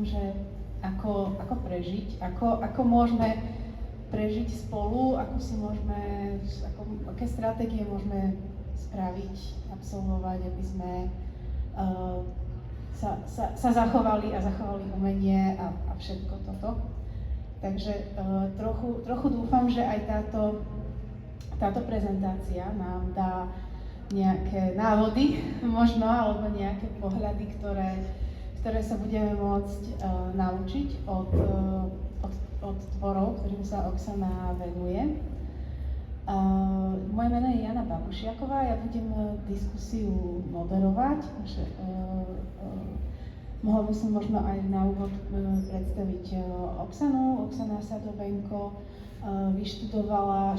že ako prežiť, ako môžeme prežiť spolu, aké stratégie môžeme spraviť, absolvovať, aby sme sa zachovali umenie a všetko toto. Takže trochu dúfam, že aj táto prezentácia nám dá nejaké návody možno, alebo nejaké pohľady, ktoré sa budeme môcť naučiť od tvorov, ktorým sa Oksana venuje. Moje meno je Jana Babušiaková, ja budem diskusiu moderovať. Mohla by som možno aj na úvod predstaviť Oksanu. Oksana Sadovenko študovala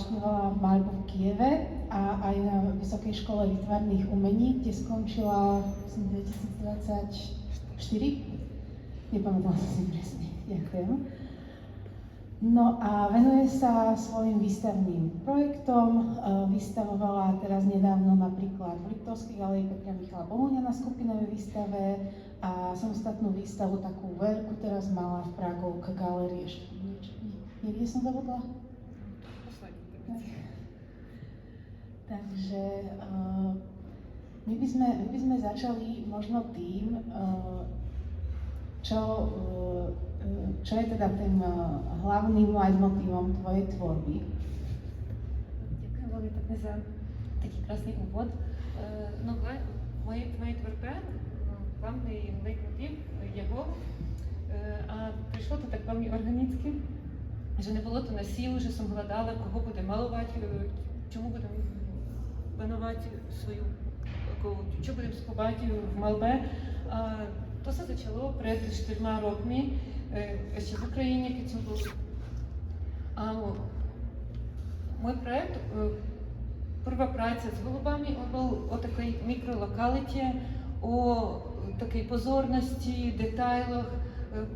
maľbu v Kyjeve a aj na Vysokej škole výtvarných umení, kde skončila 2024. Nepamätala som si presne. Ďakujem. No a venuje sa svojim výstavným projektom. Vystavovala teraz nedávno napríklad v Liptovskej galerii Petra Michala Bohuňa na skupinovej výstave a samostatnú výstavu takú veľkú teraz mala v Pragovke galérii ešte niečo. Niekde som zabudla? Takže my by sme začali možno tým, čo je teda tým hlavným leitmotívom tvojej tvorby. Ďakujem veľmi pekne za taký krásny úvod. No v mojej tvorbe hlavný leitmotív je Bóh a prišlo to tak veľmi organicky, že nebolo to na sílu, že som hľadala, koho budem malovať, čomu budem venovať čo budem schovať v malbe. A to sa začalo pred 4 rokmi, ešte v Ukrajine, keď som bol. A môj projekt, prvá práca s holubami, on bol o takej mikrolokalite, o takej pozornosti, detailoch.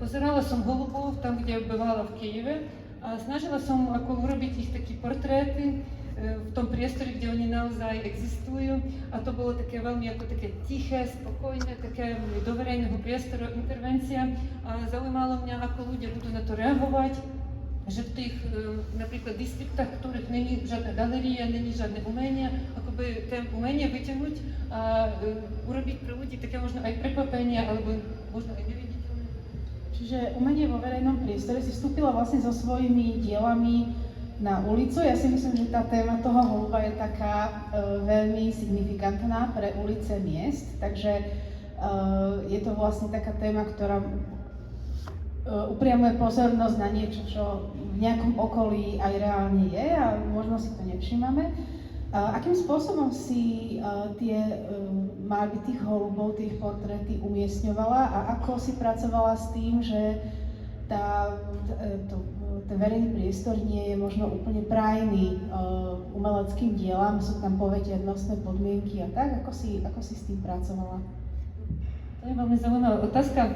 Pozerala som holubov tam, kde bývala v Kyjeve a snažila som ako urobiť ich také portréty v tom priestore, kde oni naozaj existujú. A to bolo také veľmi ako také tiché, spokojné, také do verejného priestoru intervencia. A zaujímalo mňa, ako ľudia budú na to reagovať, že v tých napríklad distriktách, v ktorých není žiadna galéria, není žiadne umenie, akoby tie umenie vyťahnuť a urobiť pre ľudí také možno aj prekvapenie, alebo možno aj neviditeľné. Čiže umenie vo verejnom priestore si vstúpila vlastne so svojimi dielami na ulicu. Ja si myslím, že tá téma toho holuba je taká veľmi signifikantná pre ulice miest, takže je to vlastne taká téma, ktorá upriamuje pozornosť na niečo, čo v nejakom okolí aj reálne je a možno si to nevšímame. Akým spôsobom si tie maľby tých holubov, tých portréty umiestňovala a ako si pracovala s tým, že ten verejný priestor nie je možno úplne prajný umeleckým dielam, sú tam poveternostné podmienky a tak, ako si s tým pracovala? To je veľmi zaujímavá otázka.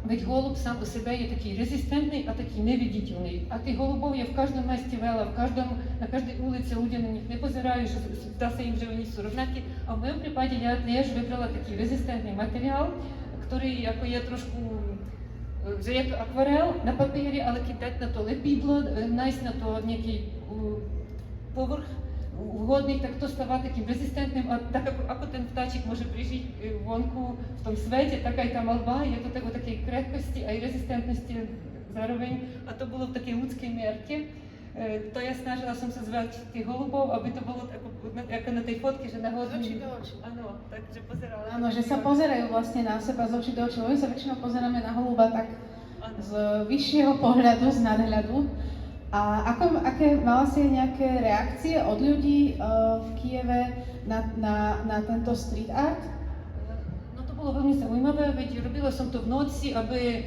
Veď holub sám o sebe je taký rezistentný a taký neviditeľný. A tých holubov je v každom meste veľa, na každej ulici ľudia na nich nepozerajú, že zdá sa im, že oni sú rovnakí. A v mojom prípade ja tiež vybrala taký rezistentný materiál, ktorý ako je trošku, že je to akvarel na papieri, ale keď dať na to lepidlo, nájsť na to nejaký povrch vhodný, tak to stáva takým rezistentným a tak ako ten vtáčik môže prežiť vonku v tom svete, tak aj tá maľba je to tak o takej krehkosti aj rezistentnosti zároveň a to bolo v takej ľudskej mierke. To ja snažila som sa zvať tých holubov, aby to bolo ako na tej fotke, že nahodný. Z očí do očí. Áno, takže pozerala. Áno, že sa pozerajú vlastne na seba z očí do očí. My sa väčšinou pozeráme na holuba tak z vyššieho pohľadu, z nadhľadu. A aké mala si nejaké reakcie od ľudí v Kyjeve na tento street art? No to bolo veľmi zaujímavé, veď robila som to v noci, aby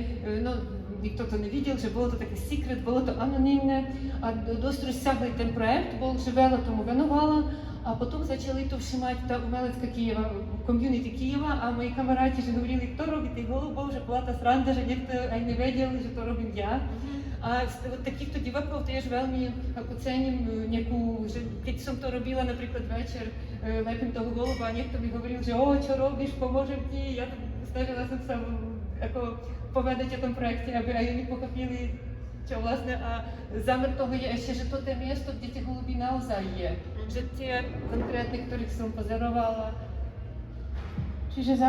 nikto to nevidel, že bolo to také secret, bolo to anonymné a dosť rozsiahlý ten projekt bol, že veľa tomu venovala a potom začali to všimať tá umelecká Kyjeva, community Kyjeva a moji kamaráti, že hovorili, kto robí tých holubov, že bola tá sranda, že niekto aj nevedel, že to robím ja. A od takýchto divákov tiež veľmi ako cením nejakú, že keď som to robila napríklad večer, lepím toho holuba a niekto mi hovoril, že čo robíš, pomôžem ti, ja snažila som sa ako povedať o tom projekte, aby aj oni pochopili, čo vlastne. A zámer toho je ešte, že toto je miesto, kde tie holuby naozaj je. Že tie konkrétne, ktorých som pozorovala. Čiže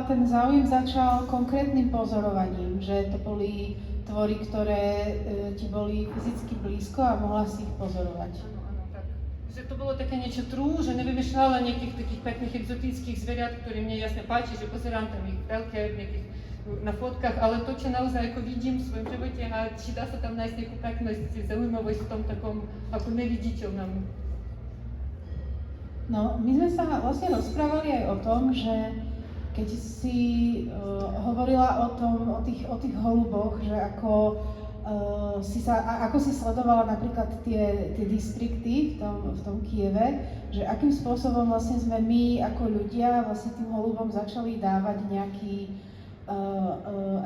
ten záujem začal konkrétnym pozorovaním, že to boli tvory, ktoré ti boli fyzicky blízko a mohla si ich pozorovať. Áno, tak. Že to bolo také niečo true, že nevymýšľala nejakých takých pekných exotických zvierat, ktoré mne jasne páči, že pozerám tam ich telke nejakých na fotkách, ale to, čo naozaj ako vidím v svojom živote a či dá sa tam nájsť nejakú peknosť, zaujímavosť v tom takom ako neviditeľnom. No, my sme sa vlastne rozprávali aj o tom, že keď si hovorila o tých holuboch, že ako si sledovala napríklad tie distrikty v tom Kieve, že akým spôsobom vlastne sme my ako ľudia vlastne tým holubom začali dávať nejaký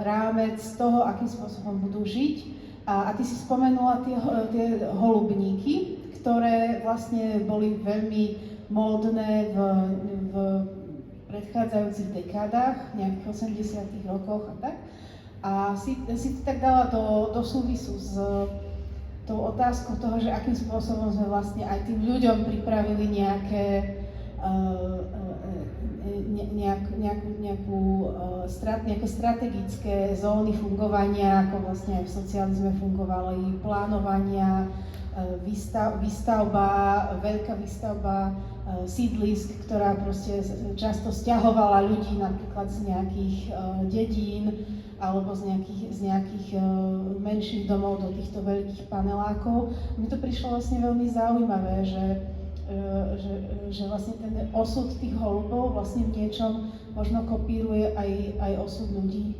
rámec toho, akým spôsobom budú žiť. A ty si spomenula tie holubníky, ktoré vlastne boli veľmi módne v predchádzajúcich dekádach, nejakých 80. rokoch a tak. A si tak dala do súvisu s tou otázkou toho, že akým spôsobom sme vlastne aj tým ľuďom pripravili nejaké strategické zóny fungovania, ako vlastne aj v socializme fungovali, plánovania, výstavba, veľká výstavba sídlisk, ktorá proste často sťahovala ľudí napríklad z nejakých dedín alebo z nejakých menších domov do týchto veľkých panelákov. Mne to prišlo vlastne veľmi zaujímavé, že vlastne ten osud tých holubov vlastne v niečom možno kopíruje aj osud ľudí.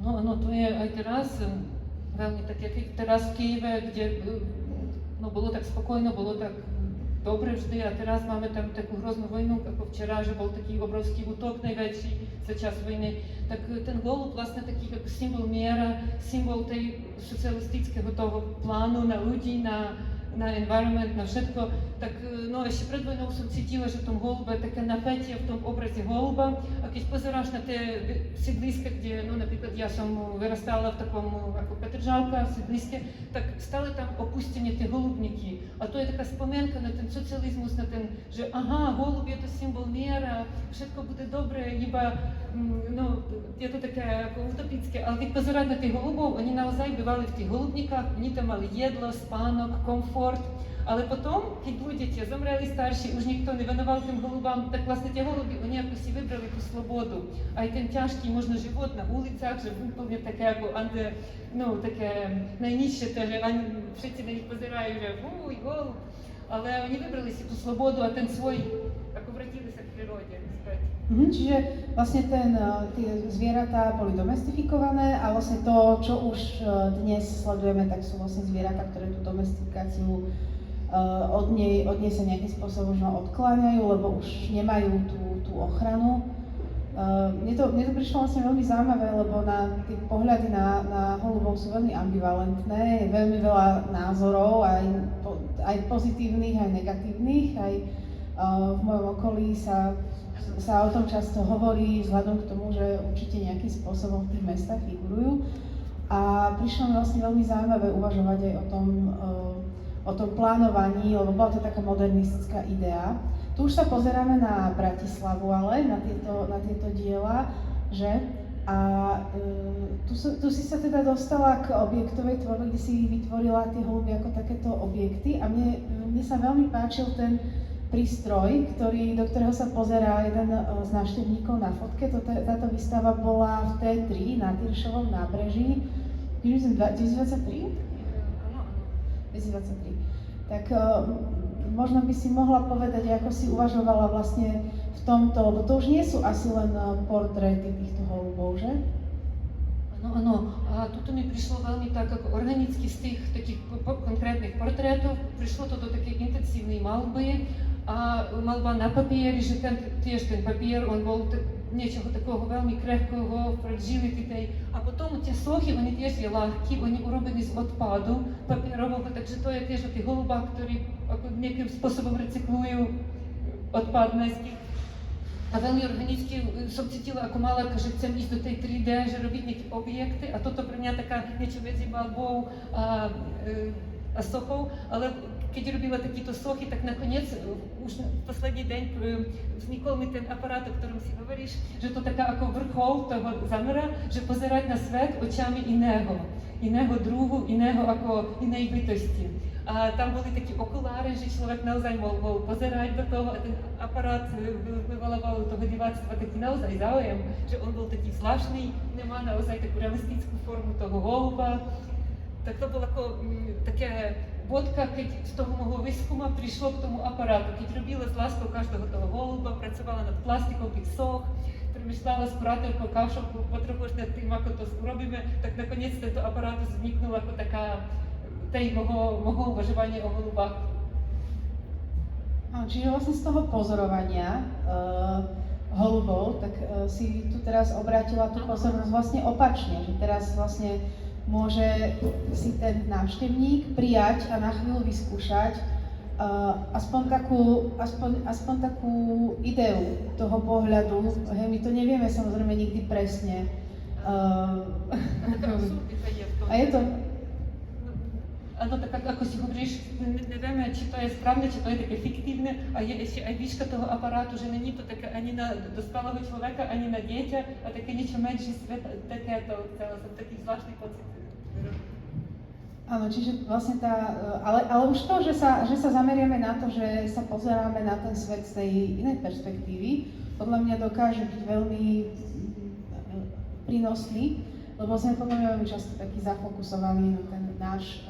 Áno, to je aj teraz veľmi také, teraz v Kyjeve, kde bolo tak spokojno, bolo tak dobre vždy a teraz máme tam takú hroznú vojnu, ako včera, že bol taký obrovský útok najväčší za čas vojny, tak ten holub vlastne taký ako symbol miera, symbol tej socialistického toho plánu na ľudí, na environment, na všetko, tak ešte pred vojnou som cítila, že v tom holube také napätie v tom obraze holuba a keď pozeráš na tie sídliska, kde napríklad ja som vyrastala v takom ako Petržalka v sídliske, tak stále tam opustenie tie holubníky a to je taká spomienka na ten socializmus, na ten, že holub je to symbol miera, všetko bude dobré, iba je to také ako utopické, ale keď pozerať na tých holubov, oni naozaj bývali v tých holubníkach, oni tam mali jedlo, spánok, komfort, ale potom, keď ľudia tie zomreli starší, už nikto nevenoval tým holubám, tak vlastne tie holuby, oni ako si vybrali tú slobodu. Aj ten ťažký možno život na ulicách, že úplne také ako také najnižšie, že všetci na nich pozerajú, že holub, ale oni vybrali si tú slobodu a ten svoj, ako vrátili sa k prírode späť. Čiže vlastne tie zvieratá boli domestifikované a vlastne to, čo už dnes sledujeme, tak sú vlastne zvieratá, ktoré tú domestikáciu od nej sa nejakým spôsobom možno odkláňajú, lebo už nemajú tú ochranu. Mne to prišlo vlastne veľmi zaujímavé, lebo tie pohľady na holubov sú veľmi ambivalentné, je veľmi veľa názorov, aj pozitívnych, aj negatívnych, aj v mojom okolí sa o tom často hovorí, vzhľadom k tomu, že určite nejakým spôsobom v tých mestách figurujú. A prišlo mi vlastne veľmi zaujímavé uvažovať aj o tom plánovaní, lebo bola to taká modernistická idea. Tu už sa pozeráme na Bratislavu, ale na tieto diela, že? A tu si sa teda dostala k objektovej tvorbe, kde si vytvorila tie holuby ako takéto objekty a mne sa veľmi páčil ten prístroj, do ktorého sa pozerá jeden z návštevníkov na fotke. Táto výstava bola v T3 na Tyršovom nábreží. 2023? 2023. Tak možno by si mohla povedať, ako si uvažovala vlastne v tomto, lebo to už nie sú asi len portréty týchto holubov, že? Áno. A toto mi prišlo veľmi tak ako organicky z tých takých konkrétnych portrétov. Prišlo to do takej intenzívnej malby a malba na papieri, že tiež ten papier, on bol niečoho takého veľmi krehkého, fragility tej. A potom tie sochy, oni tiež je ľahkí, oni urobení z odpadu papierového, takže to je tiež o tých holubách, ktorí ako nejakým spôsobom recyklujú odpad mestských. A veľmi organicky som cítila ako malárka, že chcem ísť do tej 3D, že robiť nejaké objekty a toto pre mňa taká niečo medzi malbou a sochou, ale keď robila takýto sochy, tak nakoniec už v posledný deň vznikol mi ten aparát, o ktorom si hovoríš, že to taká ako vrchol toho zamera, že pozerať na svet očami iného druhu, inej bytosti. A tam boli také okuláre, že človek naozaj mohol pozerať do toho a ten aparát vyvolával toho diváctva taký naozaj záujem, že on bol taký zvláštny, nemá naozaj takú realistickú formu toho holuba. Tak to bolo ako také bodka, keď z toho môjho výskuma prišlo k tomu aparátu, keď robila s láskou každého toho holuba, pracovala nad plastikou tých soch, premyšľala s kurátorkou Kavšovkou potrochu nad tým, ako to urobíme, tak nakoniec tento aparát vzniknul ako taká moho uvažovanie o holubách. Čiže vlastne z toho pozorovania holubov, tak si tu teraz obrátila tú pozornosť vlastne opačne, že teraz vlastne môže si ten návštevník prijať a na chvíľu vyskúšať aspoň takú ideu toho pohľadu. Hej, my to nevieme samozrejme nikdy presne. A je to... Áno, tak ako si hovoríš, nevieme, či to je správne, či to je také fiktívne a je ešte aj výška toho aparátu, že není to také ani na dospelého človeka, ani na dieťa a také niečo menší svet, takéto, taký zvláštny pocit. Áno, čiže vlastne ale už to, že sa zameriame na to, že sa pozeráme na ten svet z tej inej perspektívy, podľa mňa dokáže byť veľmi prínosný, lebo sme podľa mňa veľmi často taký zafokusovaní na ten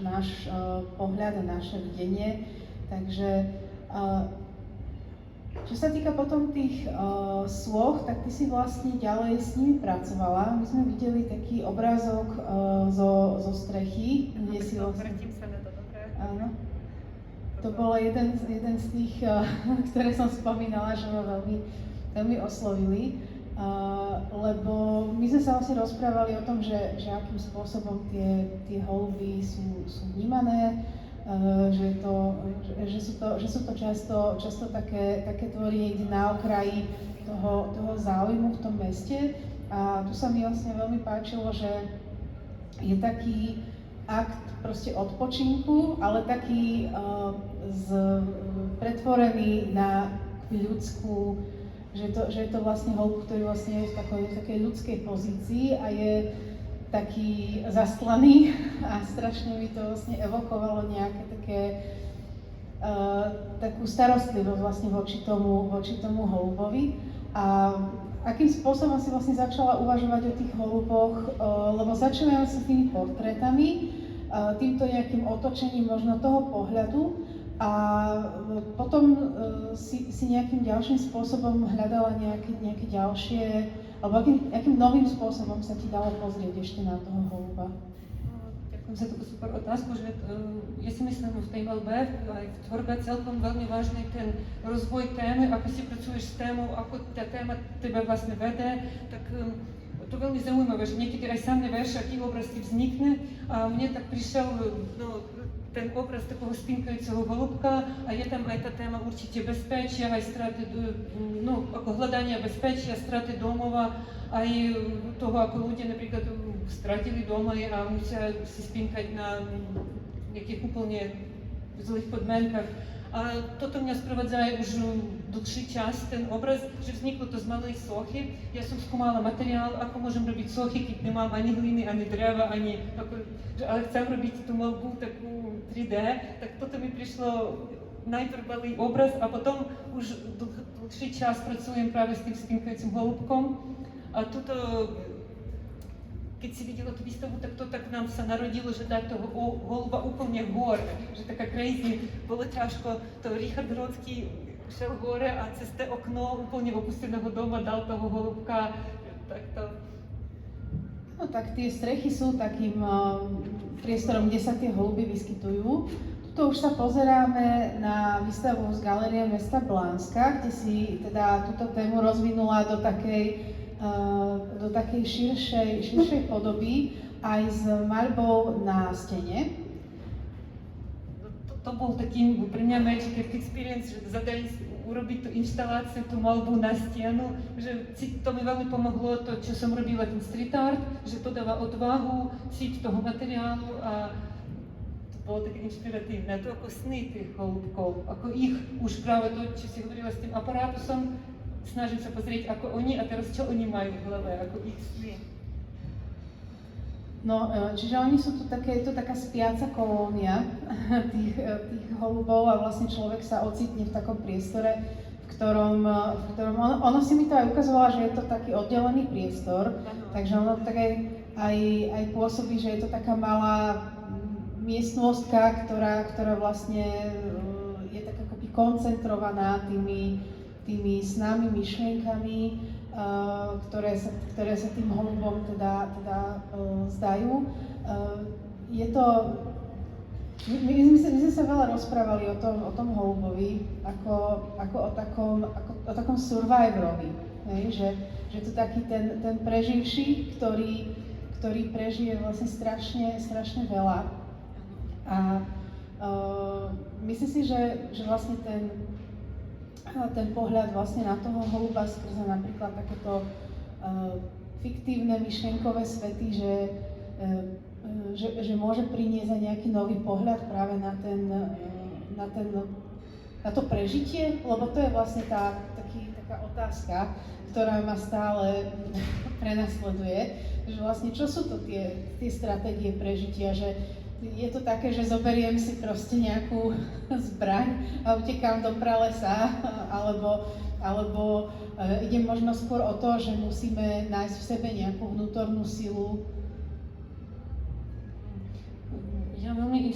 náš pohľad a naše videnie. Takže čo sa týka potom tých sôch, tak ty si vlastne ďalej s nimi pracovala. My sme videli taký obrázok zo strechy, kde si vlastne... Vrátim sa na to, dobre? Áno. To bol jeden z tých, ktoré som spomínala, že ma veľmi oslovili. Lebo my sme sa vlastne rozprávali o tom, že akým spôsobom tie holuby sú vnímané, že sú to často také tvory niekde na okraji toho záujmu v tom meste. A tu sa mi vlastne veľmi páčilo, že je taký akt proste odpočinku, ale taký pretvorený na ľudskú, že je to vlastne holub, ktorý vlastne je v takej ľudskej pozícii a je taký zastlaný a strašne mi to vlastne evokovalo nejaké také takú starostlivosť vlastne voči tomu holubovi. A akým spôsobom si vlastne začala uvažovať o tých holuboch, lebo začíname sa s tými portrétami, týmto nejakým otočením možno toho pohľadu, a potom si nejakým ďalším spôsobom hľadala nejaké ďalšie, alebo akým novým spôsobom sa ti dalo pozrieť ešte na toho holuba? Ďakujem za takú super otázku, že ja si myslím, v tej voľbe aj v tvorbe celkom veľmi vážny ten rozvoj témy, ako si pracuješ s témou, ako tá téma teba vlastne vede, tak to veľmi zaujímavé, že niekedy aj sám nevieš, aký obraz ti vznikne a mne tak prišiel ten obraz takého spinkajúceho holubka a je tam aj tá téma určite bezpečia, aj straty, ako hľadania bezpečia, straty domova, aj toho, ako ľudia napríklad stratili doma a musia si spinkať na nejakých úplne zlých podmienkach. A toto mňa sprevádza aj už dlhší čas, ten obraz, že vzniklo to z malej sochy. Ja som skúmala materiál, ako môžem robiť sochy, keď nemám ani hliny, ani dreva, ale chcem robiť tú malbu takú 3D, tak toto mi prišlo najprv malý obraz a potom už dlhší čas pracujem práve s tým spinkajúcim holubkom. A toto, keď si videla tú výstavu, tak to tak nám sa narodilo, že dať toho holuba úplne hore, že taká crazy, bolo ťažko, to Richard Hrodský šel hore a cez to okno úplne opusteného doma dal toho holubka, takto. No tak tie strechy sú takým priestorom, kde sa tie holuby vyskytujú. Tuto už sa pozeráme na výstavu z Galérie mesta Blánska, kde si teda túto tému rozvinula do takej širšej podoby aj s maľbou na stene. To bol taký pre mňa magic experience, že za deň urobiť tú inštaláciu, tú malbu na stienu, že to mi veľmi pomohlo to, čo som robila ten street art, že to dáva odvahu, cít toho materiálu a to bolo také inšpiratívne. To ako sny tých holubkov, ako ich už práve to, čo si hovorila s tým aparátusom, snažím sa pozrieť, ako oni a teraz čo oni majú v hlave, ako ich sny. No, čiže oni sú tu také, je to taká spiaca kolónia tých holubov a vlastne človek sa ocitne v takom priestore, v ktorom ono si mi to aj ukazovalo, že je to taký oddelený priestor, takže ono tak aj pôsobí, že je to taká malá miestnostka, ktorá vlastne je tak akoby koncentrovaná tými snami, myšlienkami, ktoré sa tým holubom teda zdajú. Je to, my sme sa veľa rozprávali o tom holubovi ako o takom survivorovi, že to taký ten preživší, ktorý prežije vlastne strašne veľa. A myslím si, že vlastne ten pohľad vlastne na toho holuba skrze napríklad takéto fiktívne myšlienkové svety, že môže priniesť aj nejaký nový pohľad práve na to prežitie, lebo to je vlastne taká otázka, ktorá ma stále prenasleduje, že vlastne čo sú to tie stratégie prežitia, že je to také, že zoberiem si proste nejakú zbraň a utekám do pralesa, alebo idem možno skôr o to, že musíme nájsť v sebe nejakú vnútornú silu. Ja veľmi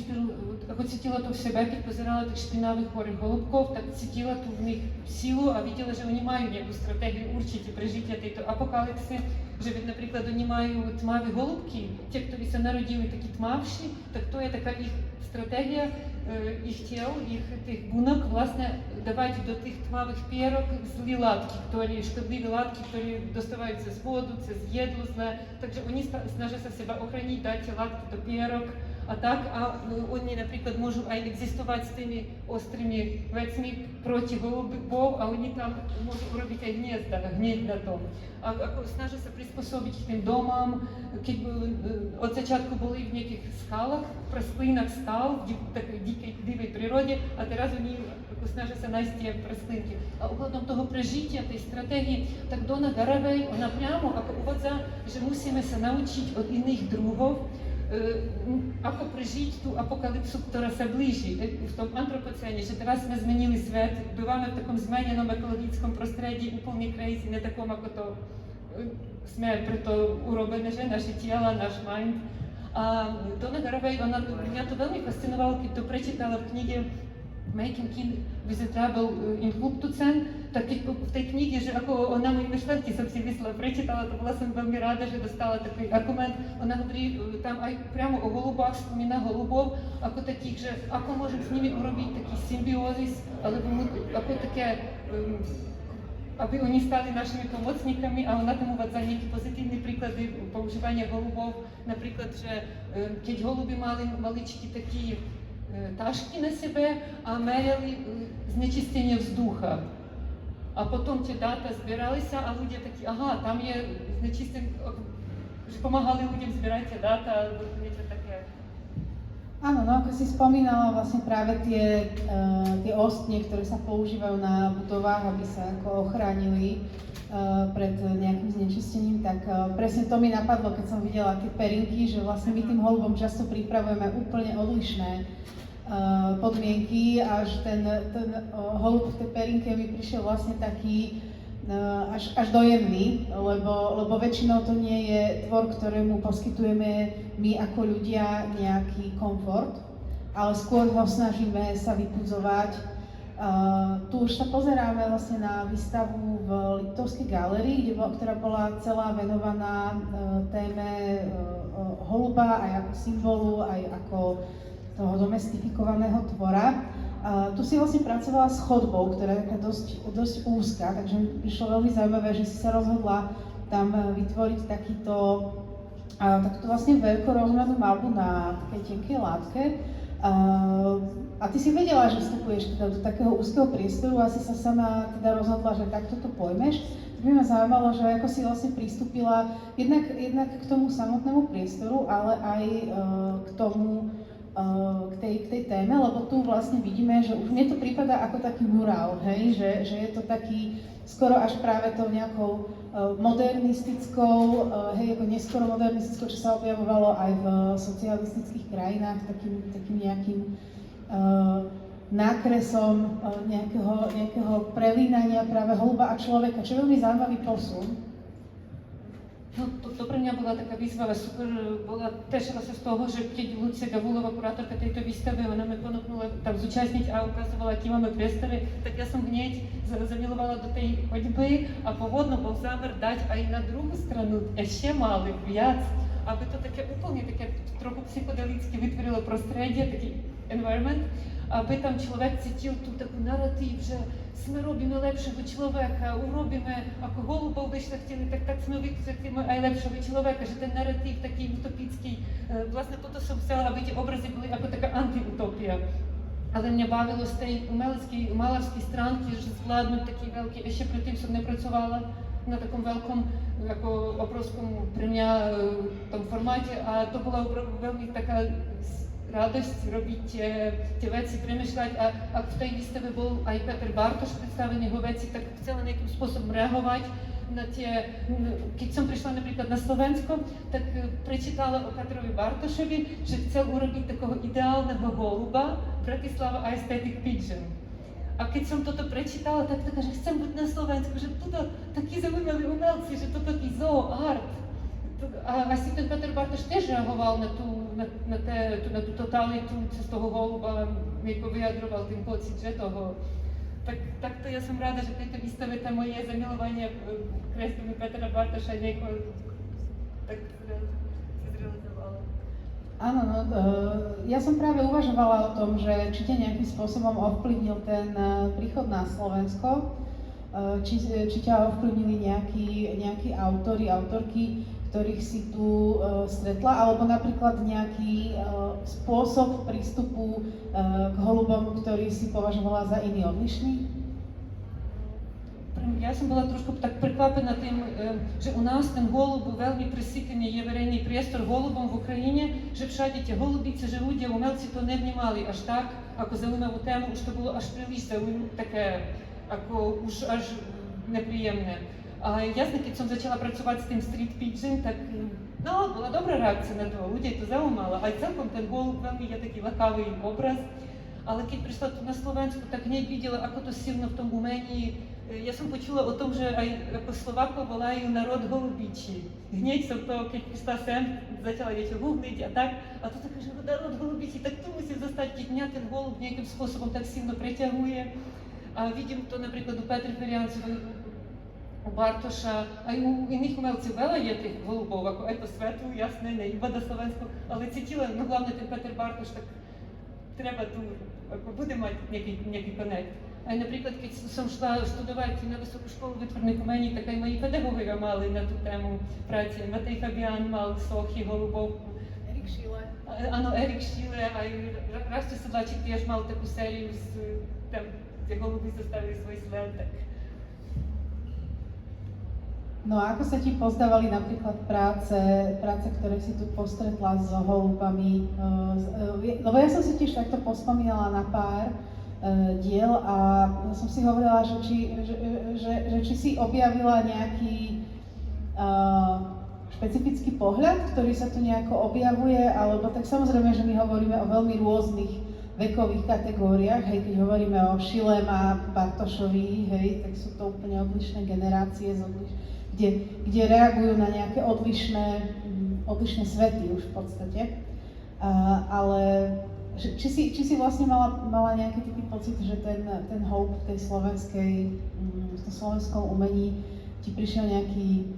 ako cítila to v sebe, keď pozerala tých špinavých chorých holubkov, tak cítila tu v nich silu a videla, že oni majú nejakú stratégiu určite prežitia tejto apokalypsy, že veď napríklad oni majú tmavé holubky, tie, ktorí sa narodili takí tmavší, tak to je taká ich stratégia, ich tiel, ich tých bunok vlastne dávať do tých tmavých pierok zlé látky, škodlivé látky, ktoré dostávajú cez vodu, cez jedlo zlé, takže oni snažia sa seba ochraniť, dať tie látky do pierok, a oni napríklad môžu aj existovať s tými ostrými vecmi proti holubov a oni tam môžu urobiť aj hniezda hneď na tom. A ako snažia sa prispôsobiť tým domám, keď od začiatku boli v nejakých skalách, prasklínach skal, v takej divej prírode a teraz oni snažia sa nájsť tie prasklínky. A ohľadom toho prežitia, tej stratégie, tak Donna Haraway, ona priamo ako uvádza, že musíme sa naučiť od iných druhov, ako prežiť tú apokalypsu, ktorá sa blíži v tom antropocéne, že teraz sme zmenili svet, bývame v takom zmenenom ekologickom prostredí, úplne crazy, ne takom, ako to sme preto urobené, že naše tela, náš mind. A Donna Haraway, mňa to veľmi fascinovalo, keď to prečítala v knige Making Kin with a Trouble in Hubtucen, tak keď v tej knihe, že ako ona moje myšlenky som si prečítala, to bola som veľmi ráda, že dostala taký argument. Ona hovorí tam aj priamo o holubách, spomína holubov, ako takých, že ako môžem s nimi urobiť taký symbiózis, alebo ako také, aby oni stali našimi pomocníkami, a ona tam uvádza nejaké pozitívne príklady používania holubov, napríklad, že keď holuby mali maličký taký tašky na sebe a merali znečistenie vzducha. A potom tie dáta zbierali sa a ľudia takí, aha, tam je znečistenie, že pomáhali ľuďom zbierať tie dáta alebo niečo také. Áno, no ako si spomínala, vlastne práve tie ostne, ktoré sa používajú na budovách, aby sa ako ochránili pred nejakým znečistením, tak presne to mi napadlo, keď som videla tie perinky, že vlastne my tým holubom často pripravujeme úplne odlišné podmienky, až ten holub v tej perinke mi prišiel vlastne taký až dojemný, lebo väčšinou to nie je tvor, ktorému poskytujeme my ako ľudia nejaký komfort, ale skôr ho snažíme sa vypudzovať. Tu už sa pozeráme vlastne na výstavu v Liptovskej galérii, ktorá bola celá venovaná téme holuba aj ako symbolu, aj ako toho domestifikovaného tvora. Tu si vlastne pracovala s chodbou, ktorá je taká dosť úzka, takže mi prišlo veľmi zaujímavé, že si sa rozhodla tam vytvoriť takúto vlastne veľkorovnatú malbu na takej tenkej látke. A ty si vedela, že vstupuješ teda do takého úzkeho priestoru a si sa sama teda rozhodla, že takto to pojmeš. Tak by ma zaujímalo, že ako si vlastne pristúpila jednak k tomu samotnému priestoru, ale aj k tomu, k tej téme, lebo tu vlastne vidíme, že už mne to prípada ako taký murál, hej? Že je to taký skoro až práve tou nejakou modernistickou, hej, ako neskoro modernistickou, čo sa objavovalo aj v socialistických krajinách, takým nejakým nákresom nejakého prelínania práve holuba a človeka, čo je veľmi zaujímavý posun. No, to pre mňa bola taká výzva, super, tešila sa z toho, že keď Lucia Gavulova, kurátorka tejto výstavy, ona mi ponúknula tam zúčastniť a ukazovala, aký máme priestory, tak ja som hneď zamilovala do tej chodby a pôvodno bol zámer dať aj na druhú stranu ešte malý, viac, aby to také úplne také trochu psychodelicky vytvorilo prostredie, taký environment, aby tam človek cítil tú takú narratív, že sme robíme lepšieho človeka, urobíme, ako holubov vyšľachtili, tak sme vytvorili aj lepšieho človeka, že ten narratív taký utopický, vlastne toto som chcela, aby tie obrazy boli ako taká antiutopia. Ale mňa bavilo z tej umeleckej, malárskej stránky, že zvládnuť taký veľký, ešte predtým som nepracovala na takom veľkom, ako obrovskom pre mňa tom formáte a to bola veľmi taká radosť robiť tie veci, premýšľať a ak v tej výstave bol aj Peter Bartoš predstavený jeho veci, tak chcela nejakým spôsobom reagovať na tie, keď som prišla napríklad na Slovensko, tak prečítala o Petrovi Bartošovi, že chcel urobiť takého ideálneho holuba Bratislava Aesthetic Pigeon. A keď som toto prečítala, tak taká, že chcem byť na Slovensku, že toto takí zaujímaví umelci, že toto taký zoo art. A asi ten Peter Bartoš tiež reagoval na tú totalitu cez toho holuba, nejako vyjadroval tým pocit, že toho. Tak to ja som rada, že v tejto výstave tam moje zamilovanie kreslami Petra Bartoša nejako tak sa zrealizovalo. Áno, no, ja som práve uvažovala o tom, že či ťa nejakým spôsobom ovplyvnil ten príchod na Slovensko, či ťa ovplyvnili nejakí autori, autorky, ktorých si tu stretla, alebo napríklad nejaký spôsob prístupu k holubom, ktorý si považovala za iný odlišný? Ja som bola trošku tak prekvapená tým, že u nás ten holub veľmi presýtený je verejný priestor holubom v Ukrajine, že všade tie holubice, že ľudia, umelci to nevnímali až tak, ako zaujímavú tému, už to bolo až príliš také, ako už až nepríjemné. A jasne, keď som začala pracovať s tým street pigeon, tak no, bola dobrá reakcia na to, ľudia to zaujímalo. Aj celkom ten holub veľmi je taký lakavý obraz, ale keď prišla tu na Slovensku, tak hneď videla, ako to silno v tom umení. Ja som počula o tom, že aj ako Slovákov volajú národ holubičí. Hneď som to, keď prišla sem, začala niečo googliť a tak. A to také, že národ holubičí, tak tu musím zostať, keď mňa ten holub nejakým spôsobom tak silno preťahuje. A vidím to napríklad u Petry Feriancovej, u Bartoša, aj u iných umelcov veľa je tých holubov, ako aj po svetu, jasné, ne iba do Slovensku, ale cítila, no hlavne ten Peter Bartoš, tak treba tu, ako bude mať nejaký connect. Aj napríklad, keď som šla študovať na Vysokú školu výtvarných umení, tak aj moji pedagógovia mali na tú tému práce. Matej Fabián mal sochy holubov. Erik Schiele. Áno, Erik Schiele, aj Rasto Sedláček tiež mal takú sériu, tam, kde holuby zostavili svoj sled, tak. No a ako sa ti pozdávali napríklad práce, ktoré si tu postretla s holubami? Lebo ja som si tiež takto pospomínala na pár diel a som si hovorila, že či si objavila nejaký špecifický pohľad, ktorý sa tu nejako objavuje, alebo tak samozrejme, že my hovoríme o veľmi rôznych vekových kategóriách, hej, keď hovoríme o Schillem a Bartošovi, hej, tak sú to úplne odlišné generácie, kde reagujú na nejaké odlišné svety už v podstate. Ale či si vlastne mala nejaký taký pocit, že ten holub v v tom slovenskom umení ti prišiel nejaký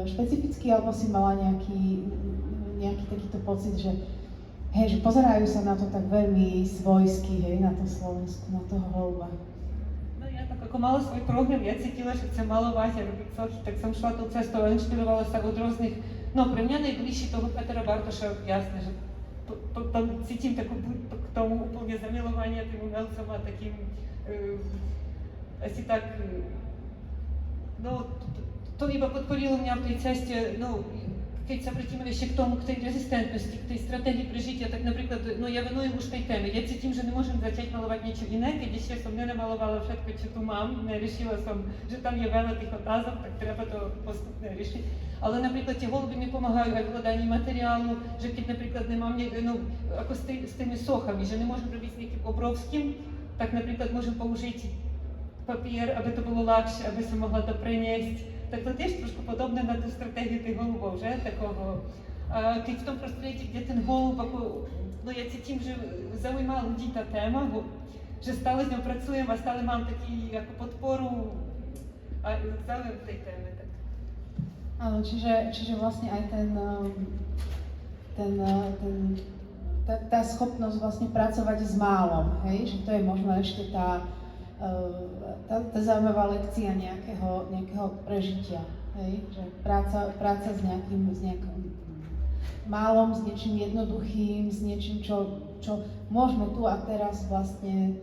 špecifický, alebo si mala nejaký takýto pocit, že hej, že pozerajú sa na to tak veľmi svojsky, hej, na to Slovensku, na toho holuba. Ako mala svoj program, ja cítila, že chcem malovať a robiť sochy, tak som šla tou cestou a inšpirovala sa od rôznych, no pre mňa najbližší toho Petra Bartoša, jasné, že Tam cítím k tomu úplně zamilování tým umelcom a takým asi tak, no to iba podporilo mňa v tej ceste, no keď sa vrátime ešte k tomu, k tej rezistentnosti, k tej stratégii prežitia, tak napríklad, no ja venujem už tej téme. Ja cítim, že nemôžem začať malovať niečo iné, keď ešte som nenamalovala všetko, čo tu mám, neriešila som, že tam je veľa tých otázok, tak treba to postupne riešiť. Ale napríklad tie holuby mi pomáhajú aj v hľadaní materiálu, že keď napríklad nemám, no ako s tými sochami, že nemôžem robiť s niekým obrovským, tak napríklad môžem použiť papier, aby to bolo ľahšie, aby som mohla to preniesť. Tak to tiež trošku podobné na tú stratégiu tých holubov, že? Takového. A keď v tom prostredí, kde ten holub, ako, no ja cítim, že zaujíma ľudí tá téma, že stále s ňou pracujem a stále mám taký ako podporu a záujem v tej téme. Tak. Áno, čiže vlastne aj tá schopnosť vlastne pracovať s málom, hej? Že to je možno ešte tá zaujímavá lekcia nejakého prežitia, hej? Že práca s nejakým málom, s niečím jednoduchým, s niečím, čo môžeme tu a teraz vlastne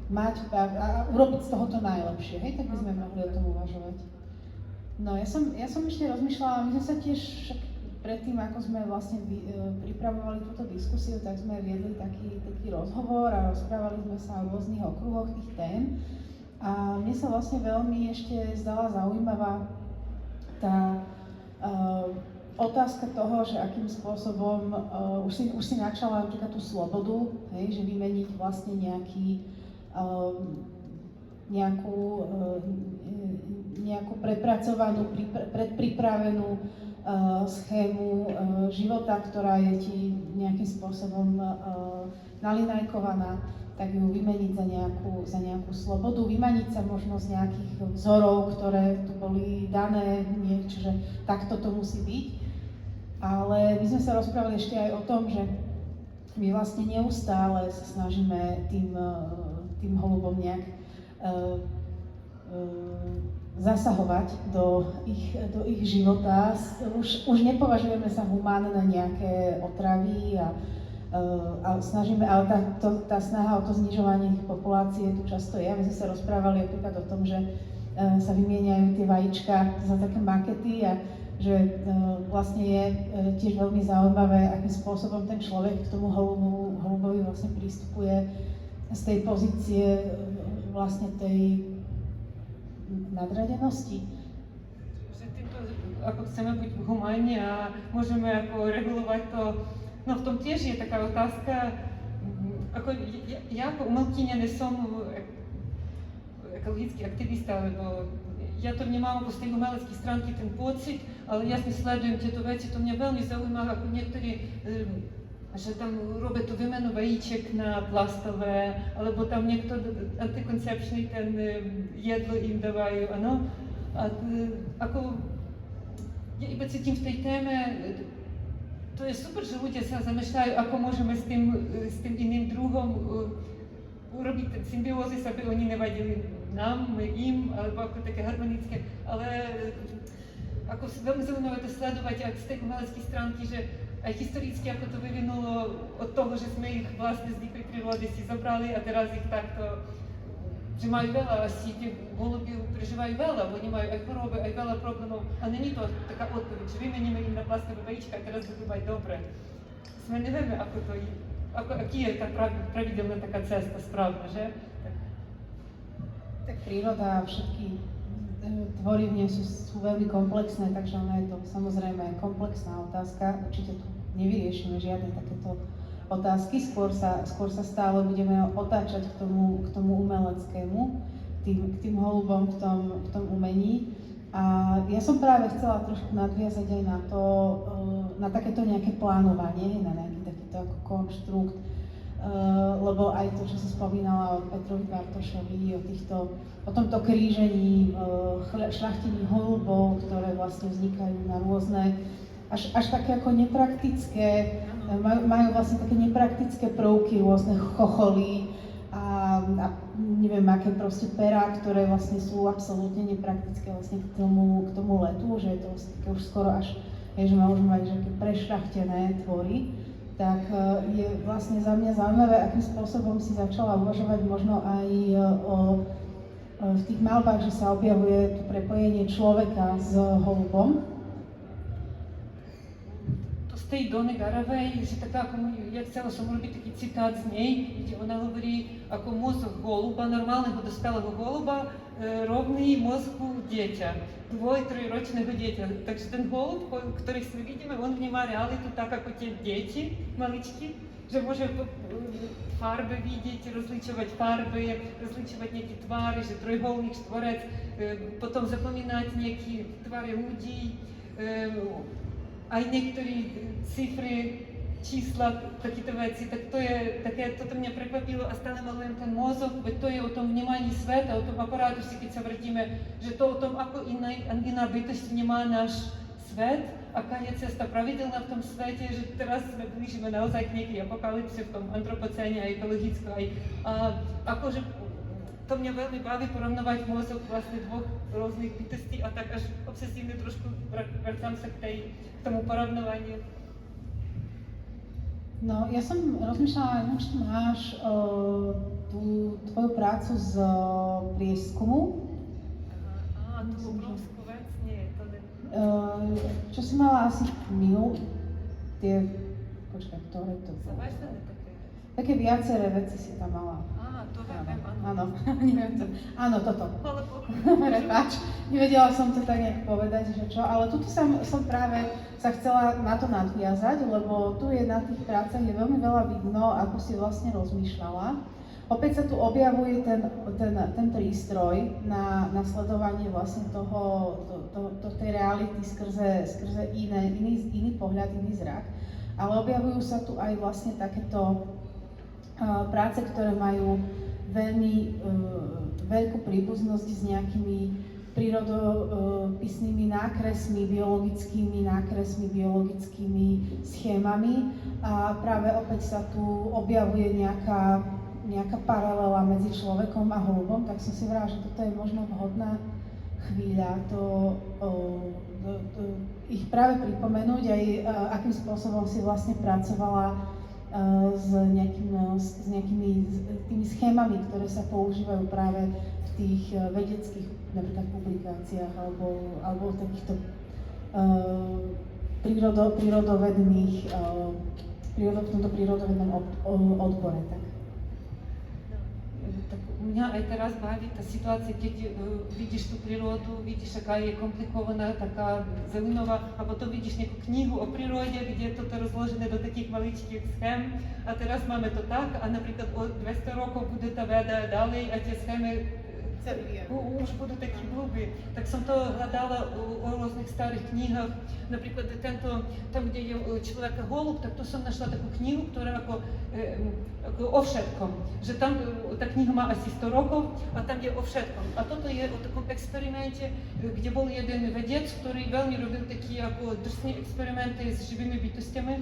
mať a urobiť z toho to najlepšie, hej? Tak by sme mohli o tom uvažovať. No ja som ešte rozmýšľala, my sme sa tiež predtým, ako sme vlastne pripravovali túto diskusiu, tak sme viedli taký rozhovor a rozprávali sme sa o rôznych okruhoch tých tém. A mne sa vlastne veľmi ešte zdala zaujímavá tá otázka toho, že akým spôsobom, už si načala napríklad tú slobodu, hej, že vymeniť vlastne nejakú prepracovanú, predpripravenú schému života, ktorá je ti nejakým spôsobom nalinajkovaná, tak ju vymeniť za nejakú slobodu, vymaniť sa možno z nejakých vzorov, ktoré tu boli dané, čiže takto to musí byť. Ale my sme sa rozprávali ešte aj o tom, že my vlastne neustále sa snažíme tým holubom nejak zasahovať do ich života. Už nepovažujeme sa humánne nejaké otravy a snažíme, ale tá snaha o to znižovanie ich populácie tu často je. My sme sa rozprávali napríklad o tom, že sa vymieňajú tie vajíčka za také makety a že vlastne je tiež veľmi zaujímavé, akým spôsobom ten človek k tomu holubovi vlastne prístupuje z tej pozície vlastne tej nadradenosti. Že týmto, ako chceme byť humánni a môžeme ako regulovať to, no v tom tiež je taká otázka, ako ja ako umelkyňa nesom ekologický aktivista, lebo ja to vnímam ako z tej umeleckej stránky ten pocit, ale jasne sledujem tieto veci, to mňa veľmi zaujíma, ako niektorí že tam robia tú výmenu vajíček na plastové, alebo tam niekto antikoncepčný ten jedlo im dávajú, áno. A ako ja iba cítim v tej téme, to je super, že ľudia sa zamýšľajú, ako môžeme s tým iným druhom urobiť ten symbiózis, aby oni nevadili nám, im, alebo ako také harmonické, ale ako veľmi zaujímavé to sledovať aj z tej umeleckej stránky, že aj historicky, ako to vyvinulo od toho, že sme ich vlastne z divej prírody si zobrali a teraz ich takto, že majú veľa, asi tie holuby prežívajú veľa, oni majú aj choroby, aj veľa problémov a není to taká odpoveď, že vymeníme im na plastové vajíčka a teraz budú mať dobre. Sme nevieme, ako to je, aký je tá pravidelná taká cesta správna, že? Tak príroda a všetky tvory v nej sú veľmi komplexné, takže ona je to samozrejme komplexná otázka. Určite tu nevyriešime žiadne takéto otázky, skôr sa stále budeme otáčať k tomu umeleckému, k tým holubom v tom umení. A ja som práve chcela trošku nadviazať aj na to, na takéto nejaké plánovanie, na nejaký takýto ako konštrukt, lebo aj to, čo si spomínala o Petrovi Bartošovi, o tomto krížení, šľachtení holubov, ktoré vlastne vznikajú na rôzne, až také ako nepraktické, majú vlastne také nepraktické prvky, rôzne chocholy a neviem aké proste perá, ktoré vlastne sú absolútne nepraktické vlastne k tomu letu, že je to vlastne také už skoro až, že môžeme mať že prešľachtené tvory. tak je vlastne za mňa zaujímavé, akým spôsobom si začala uvažovať možno aj v tých malbách, že sa objavuje to prepojenie človeka s holubom. Z tej Dony Garavej, že taká, ja chcela som robiť taký citát z nej, kde ona hovorí, ako mozog голуба, normálneho dospelého голуба, rovný mozgu dieťa, 2-3-ročného dieťa. Takže ten голуб, ktorých si vidíme, on vníma realitu tak, ako tie deti, maličky, že môže farby vidieť, rozličovať farby, rozličovať nejaké tvary, že trojuholník, štvorec, potom zapomínať nejaké tvary ľudí, aj niektorí cifry, čísla, takéto veci, tak to je také, toto mňa prekvapilo a stále malujem ten mozog, veď to je o tom vnímaní sveta, o tom aparátusi, keď sa vrtíme, že to o tom, ako iná bytosť vníma náš svet, aká je cesta pravidelná v tom svete, že teraz sme blížime naozaj k nejakej apokalypse v tom antropocéne, aj ekologicko, aj akože to mňa veľmi baví porovnovať mozog vlastne dvoch rôznych bytostí a tak až obsesívne trošku vracam sa k tomu porovnovaniu. No, ja som rozmýšľala, neviem, či máš tú tvoju prácu z prieskumu. Aha, tú obrovskú vec? Nie, to ne. Čo si mala asi tie, počkaj, ktoré to bolo? Zavaždané také? Také viaceré veci si tam mala. To viem, áno. Neviem to. Áno, toto. Ale Bohu. Prepáč, nevedela som to tak nejak povedať, že čo, ale tuto som práve sa chcela na to nadviazať, lebo tu je na tých prácach je veľmi veľa vidno, ako si vlastne rozmýšľala. Opäť sa tu objavuje ten prístroj na sledovanie vlastne tej reality skrze iný pohľad, iný zrak, ale objavujú sa tu aj vlastne takéto práce, ktoré majú veľmi veľkú príbuznosť s nejakými prírodopisnými nákresmi, biologickými nákresmi, biologickými schémami a práve opäť sa tu objavuje nejaká paralela medzi človekom a holubom, tak som si vrala, že toto je možno vhodná chvíľa ich práve pripomenúť aj akým spôsobom si vlastne pracovala s nejakými tými schémami, ktoré sa používajú práve v tých vedeckých napríklad publikáciách alebo v takýchto prírodovedných v tomto prírodovednom odbore. Tak mňa aj teraz baví tá situácia, keď vidíš tú prírodu, vidíš, aká je komplikovaná, taká zaujímavá, a potom vidíš nejakú knihu o prírode, kde je toto rozložené do takých maličkých schém a teraz máme to tak a napríklad o 200 rokov bude tá veda ďalej a tie schémy už budú také hlubí. Tak som to hľadala o rôznych starých knihách. Napríklad tam, kde je človeka holub, tak to som našla takú knihu, ktorá ako o všetkom. Že tam tá kniha má asi 100 rokov a tam je o všetkom. A toto je o takom experimente, kde bol jeden vedec, ktorý veľmi robil taký ako drsné experimenty s živými bytostiami.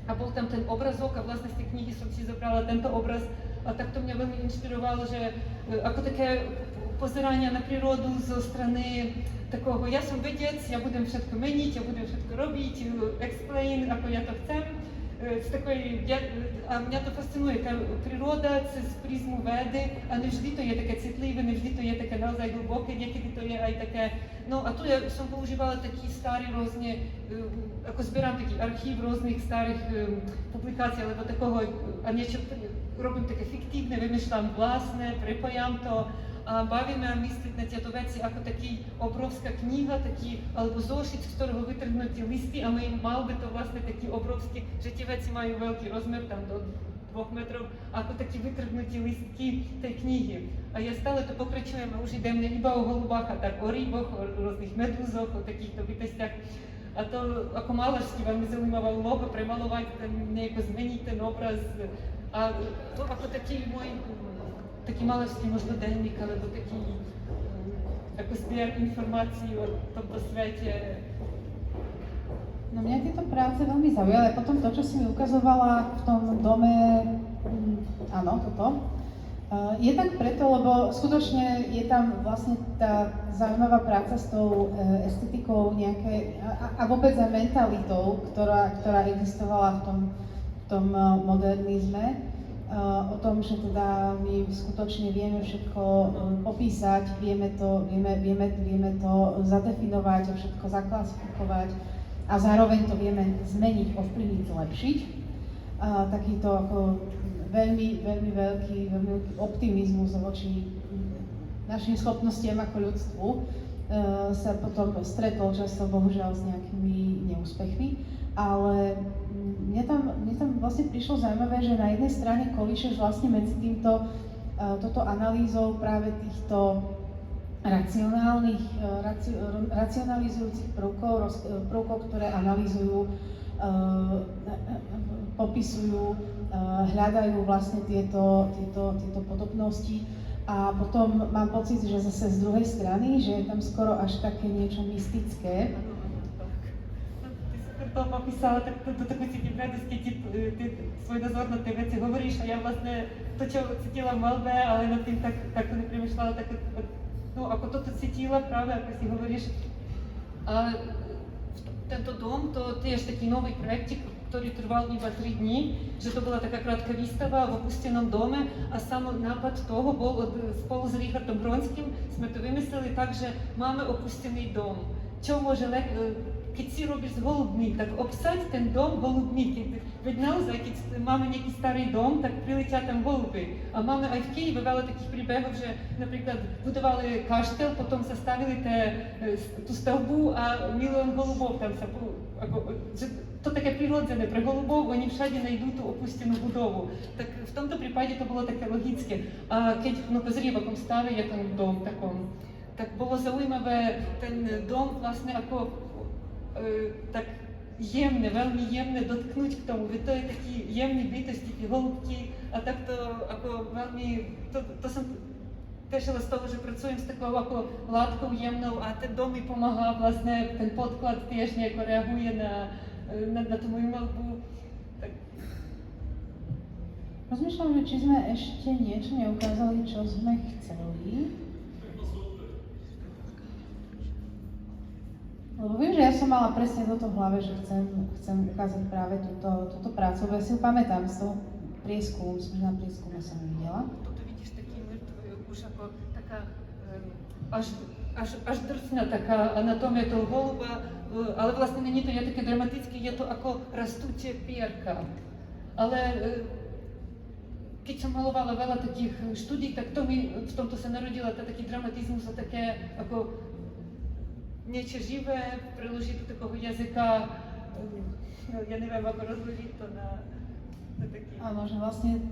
A bol tam ten obrazok a vlastne z tej knihy som si zobrala tento obraz. A tak to mňa veľmi inšpirovalo, že ako také pozerania na prírodu zo strany takého, ja som vedec, ja budem všetko meniť, ja budem všetko robiť, explain, ako ja to chcem. A mňa to fascinuje, tá príroda cez prízmu vedy a nevždy to je také citlivé, nevždy to je také naozaj hlboké, niekedy to je aj také, no a tu ja som používala taký starý rôzne, ako zbieram taký archív rôznych starých publikácií, alebo takého, a niečo robím také fiktívne, vymýšľam vlastné, prepojam to a bavíme a myslieť na tieto veci ako taký obrovská kniha, taký, alebo zošit, z ktorého vytrhnutí listy a mal by to vlastne taký obrovský, že tie veci majú veľký rozmer, tam do 2 metrov, ako taký vytrhnutí listky tej knihy. A ja stále to pokračujem a už idem iba o holubách a tak o ryboch, o rôznych medúzoch, o takýchto bytostiach. A to ako malársky veľmi zaujímavá úloha premalovať, nejako zmeniť ten obraz. A to ako taký môj, taký malársky možno denník, alebo taký ako zbier informácií o tomto svete. No mňa tieto práce veľmi zaujali. Potom to, čo si mi ukazovala v tom dome, áno, toto, je tak preto, lebo skutočne je tam vlastne tá zaujímavá práca s tou estetikou nejakej a vôbec aj mentalitou, ktorá existovala v tom modernizme, o tom, že teda my skutočne vieme všetko popísať, vieme to zadefinovať, všetko zaklasifikovať a zároveň to vieme zmeniť, ovplyvniť, zlepšiť. Takýto ako veľmi veľký optimizmus voči našim schopnostiam ako ľudstvu sa potom stretol často bohužiaľ s nejakými neúspechmi, ale mne tam vlastne prišlo zaujímavé, že na jednej strane kolíšeš vlastne medzi toto analýzou práve týchto racionalizujúcich prvkov, ktoré analýzujú, popisujú, hľadajú vlastne tieto podobnosti. A potom mám pocit, že zase z druhej strany, že je tam skoro až také niečo mystické. Ти то пописала до такої цікавості, ти свій назор на ті речі говориш, а я, власне, то, що цитила Малбе, але над тим так не примішла, так, ну, ако то цитила, правда, якось і говориш. А tento dom, to tiež taký nový projektik, ktorý trval iba 3 dní, že to bola taká krátka výstava v opustenom dome a sám nápad toho bol, spolu s Richardom Bronským sme to vymysleli tak, že máme opustený dom. Čo môže keď si robíš holubník, tak obsaď ten dom holubník. Veď naozaj, keď máme nejaký starý dom, tak priletia tam holuby. A máme aj v Kyjeve veľa takých príbehov, že napríklad budovali kaštel, potom sa stavili tú stavbu a milión holubov tam sa že to také prirodzené pre holubov, oni všade najdú tú opustenú budovu. Tak v tomto prípade to bolo také logické. A keď pozrie, v akom stave je ten dom takom, tak bolo zaujímavé ten dom vlastne ako tak jemne, veľmi jemne dotknúť k tomu, veď to je taký jemný bytosti, tie holubky a takto ako veľmi, to som tešila z toho, že pracujem s takou ako látkou jemnou a ten dom mi pomáha vlastne, ten podklad tiež nejako reaguje na tú moju malbu. Tak. Rozmýšľam, či sme ešte niečo neukázali, čo sme chceli. Lebo viem, že ja som mala presne toto v hlave, že chcem ukázať práve túto prácu, lebo ja si ju pamätám z toho prieskumu, myslím, že na prieskume som ju videla. Тут vidíš taký mŕtvý, už ako taká až drsná taká anatómia toho holuba, ale vlastne není to je také dramatické, je to ako rastúce pierka. Ale keď som malovala veľa takých štúdí, tak to mi v tomto sa narodila taký dramatizmus a také ako niečo živé, preložiť do takého jazyka, ja neviem, ako rozložiť to na taký... Áno, že vlastne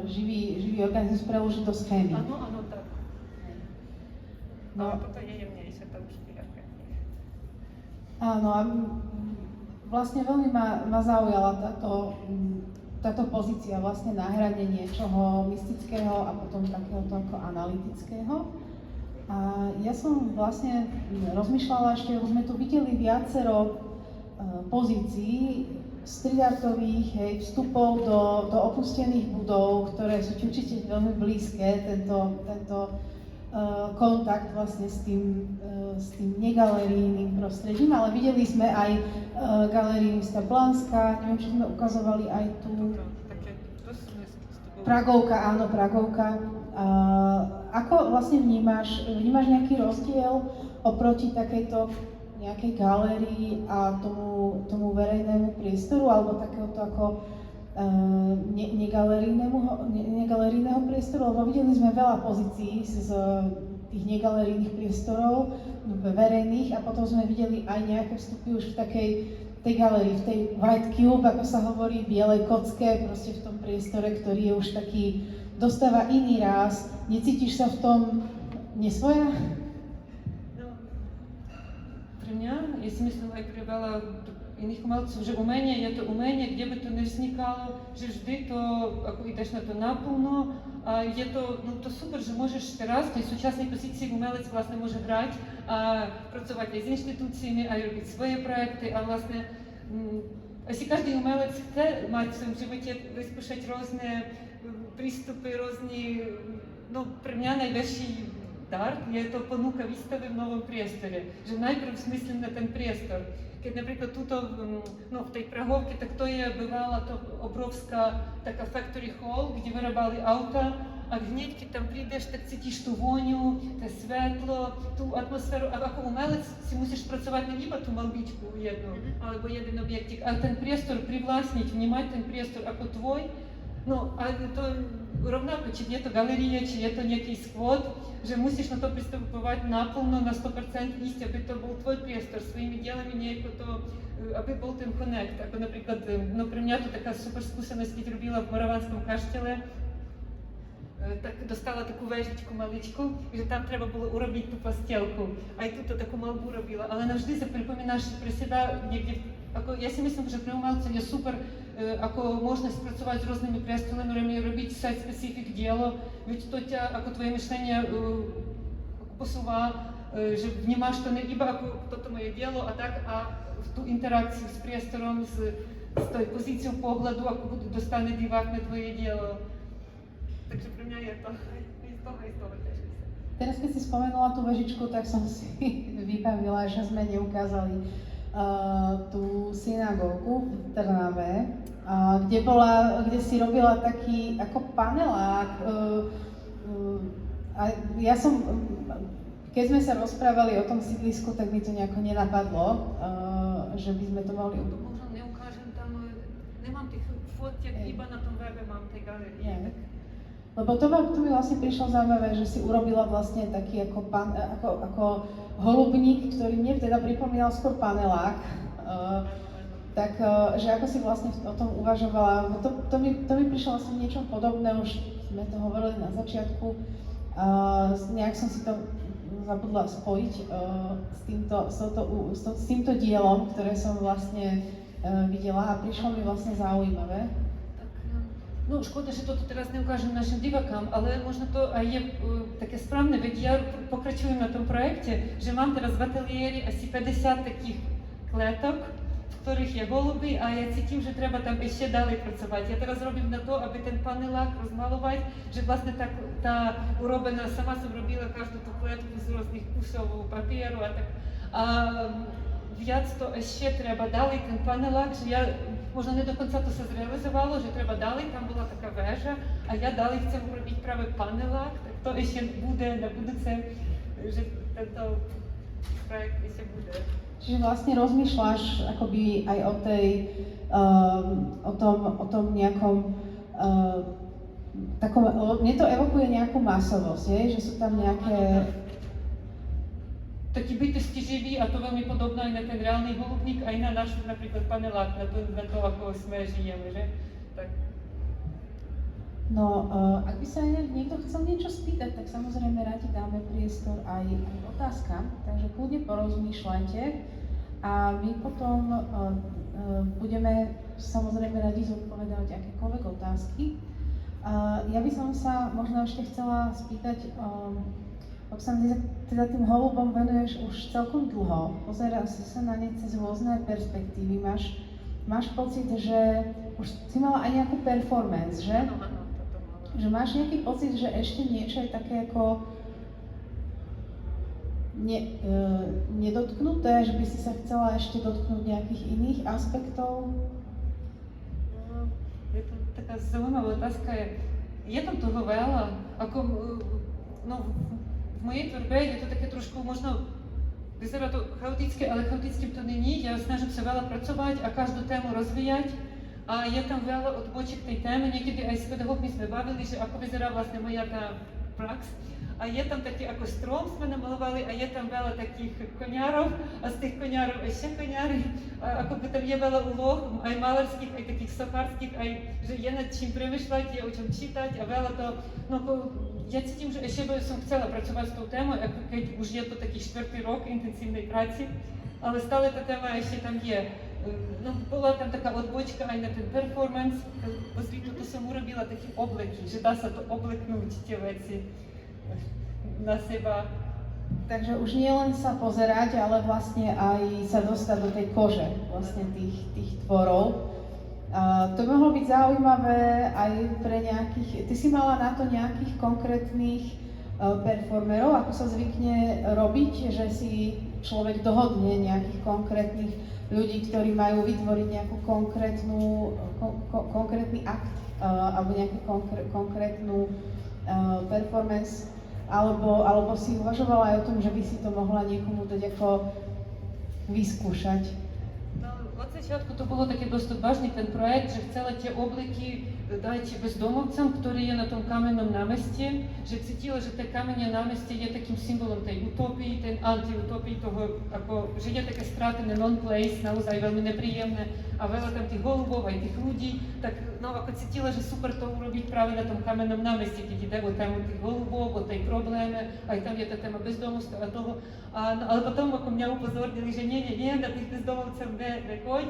živý organizmus preložiť do schémy. Áno, tak. No, ale toto je jemnejšie, to už piarka. Áno, a vlastne veľmi ma zaujala táto pozícia vlastne na hrane niečoho mystického a potom takéhoto ako analytického. A ja som vlastne rozmýšľala ešte, lebo sme tu videli viacero pozícií street-artových, vstupov do opustených budov, ktoré sú určite veľmi blízke, tento kontakt vlastne s tým negalerijným prostredím, ale videli sme aj galériu Mista Blánska, neviem, či sme ukazovali aj tu Pragovka, áno, Pragovka. Ako vlastne vnímaš nejaký rozdiel oproti takejto nejakej galérii a tomu verejnému priestoru alebo takéhoto ako negalerijného priestoru, lebo videli sme veľa pozícií z tých negalerijných priestorov verejných a potom sme videli aj nejaké vstupy už v tej galérii, v tej white cube, ako sa hovorí, bielej kocke, proste v tom priestore, ktorý je už taký, dostáva iný ráz. Necítiš sa v tom nesvoja? No, pre mňa, ja si myslím aj pre veľa iných umelcov, že umenie je to umenie, kde by to nevznikalo, že vždy to, ako ideš na to naplno, a je to, no to super, že môžeš teraz v tej súčasnej pozícii umelec vlastne môže hrať a pracovať aj s inštitúciami, aj robiť svoje projekty a vlastne asi každý umelec chce mať v svojom živote vyskúšať rôzne prístupy, no pre mňa najväčší dar je to ponuka výstavy v novom priestore, že najprv smyslím na ten priestor. keď napríklad túto, no v tej Prahovke, tak to je bývala to obrovská taká factory hall, kde vyrábali auta a hneď, keď tam prídeš, tak cítiš tú vôňu, to svetlo, tú atmosféru a ako umelec si musíš pracovať не iba tú malbičku jednu, alebo jeden objektík, ale ten priestor privlastniť, vnímať ten priestor ako tvoj. No a to rovnako, či je to galeria, či je to nejaký skvot, že musíš na to pristupovať naplno, na 100% ísť, aby to bol tvoj priestor, svojimi dielami nejako to, aby bol ten connect. Ako napríklad, no pre mňa to taká super skúsenosť, keď robila v Moravánskom kaštele, tak dostala takú vežičku maličku, že tam treba bolo urobiť tú pastielku. Aj túto takú malbu robila, ale navždy sa pripomínaš pre seba niekde, ako ja si myslím, že pre umelca je super ako možnosť pracovať s rôznymi priestorami, robiť site-specific dielo, veď to ťa, ako tvoje myšlenie posúva, že vnímaš to ne iba ako toto moje dielo a tak, a tú interakciu s priestorom, s tou pozíciou pohľadu, ako dostane divák na tvoje dielo. Takže pre mňa je to aj z toho teší sa. Teraz keď si spomenula tú vežičku, tak som si vybavila, že sme neukázali tú synagógu v Trnave, kde si robila taký ako panelák. A ja som, keď sme sa rozprávali o tom sídlisku, tak mi to nejako nenapadlo, že by sme to mohli... Možno neukážem tam, nemám tých fotiek, iba na tom webe mám tej galerii. Lebo to mi vlastne prišlo zaujímavé, že si urobila vlastne taký ako holubník, ktorý mne teda pripomínal skôr panelák. Že ako si vlastne o tom uvažovala, to mi prišlo vlastne niečo podobné, už sme to hovorili na začiatku. Nejak som si to zabudla spojiť s týmto dielom, ktoré som vlastne videla a prišlo mi vlastne zaujímavé. No škoda, že toto teraz neukážem našim divákám, ale možno to aj je také správne, veď ja pokračujem na tom projekte, že mám teraz v ateliéri asi 50 takých kletok, v ktorých je holuby a ja cítim, že treba tam ešte ďalej pracovať. Ja teraz robím na to, aby ten panelák rozmalovať, že vlastne tá urobená, sama som robila každú tú kletku z rôznych kusov papieru a tak. A viac to ešte treba ďalej, ten panelák, že ja možno ne dokonca to sa zrealizovalo, že treba ďalej, tam bola taká väža a ja ďalej chcem urobiť práve panelák, tak to ešte bude na budúce, že tento projekt ešte bude. Čiže vlastne rozmýšľaš akoby aj o tom nejakom takom, mne to evokuje nejakú masovosť, že sú tam nejaké... Taký bytosti živý a to veľmi podobné aj na ten reálny holubník, aj na náš napríklad panelák, na to ako sme žijeme, že? Tak. No, ak by sa niekto chcel niečo spýtať, tak samozrejme rádi dáme priestor aj otázkam, takže kľudne porozmýšľajte a my potom budeme samozrejme radi zodpovedať akékoľvek otázky. Ja by som sa možno ešte chcela spýtať, Oksana, teda tým holubom venuješ už celkom dlho, pozeráš sa na ne cez rôzne perspektívy, máš pocit, že už si mala aj nejakú performance, že? Áno, toto mala. Že máš nejaký pocit, že ešte niečo je také ako nedotknuté, že by si sa chcela ešte dotknúť nejakých iných aspektov? Je to taká zaujímavá otázka, je tam toho veľa, ako, no, v mojej tvorbe je to také trošku možno, vyzerá to chaotické, ale chaotickým to není. Ja snažím sa veľa pracovať a každú tému rozvíjať a je tam veľa odbočiek tej témy. Niekedy aj s pedagógmi sme bavili, že ako vyzerá vlastne moja tá prax. A je tam taký ako strom sme namalovali a je tam veľa takých koňárov a z tých koňárov ešte koňári. A ako by tam je veľa úloh, aj malerských, aj takých sochárských, aj že je nad čím premýšľať, je o čom čítať a veľa to, no ja cítim, že ešte by som chcela pracovať s tou témou, ako keď už je to taký 4. rok intenzívnej práci, ale stále tá téma ešte tam je. No, bola tam taká odbočka aj na ten performance, pozri, tu som urobila také obleky, že dá sa to obleknúť, tie veci na seba. Takže už nie len sa pozerať, ale vlastne aj sa dostať do tej kože vlastne tých tvorov. To by mohlo byť zaujímavé aj pre nejakých, ty si mala na to nejakých konkrétnych performerov, ako sa zvykne robiť, že si človek dohodne nejakých konkrétnych ľudí, ktorí majú vytvoriť nejakú konkrétny akt alebo nejakú konkrétnu performance, alebo si uvažovala aj o tom, že by si to mohla niekomu dať ako vyskúšať? No, od začiatku to bolo také dosť vážny ten projekt, že chcela tie obleky dať bezdomovcom, ktorí je na tom kamennom námestie, že cítila, že tie kamenne námestie je takým symbolom tej utopii, tej antiutopii, toho, ako, že je také strátené non-place, naozaj veľmi nepríjemné a veľa tam tých holubov, aj tých ľudí, tak no, ako cítila, že super to urobiť práve na tom kamennom námestí, keď ide o tému tých holubov, o tej probléme, aj tam je tá téma bezdomovstva a toho. Ale potom ako mňa upozornili, že nie, na tých bezdomovcov nechoď.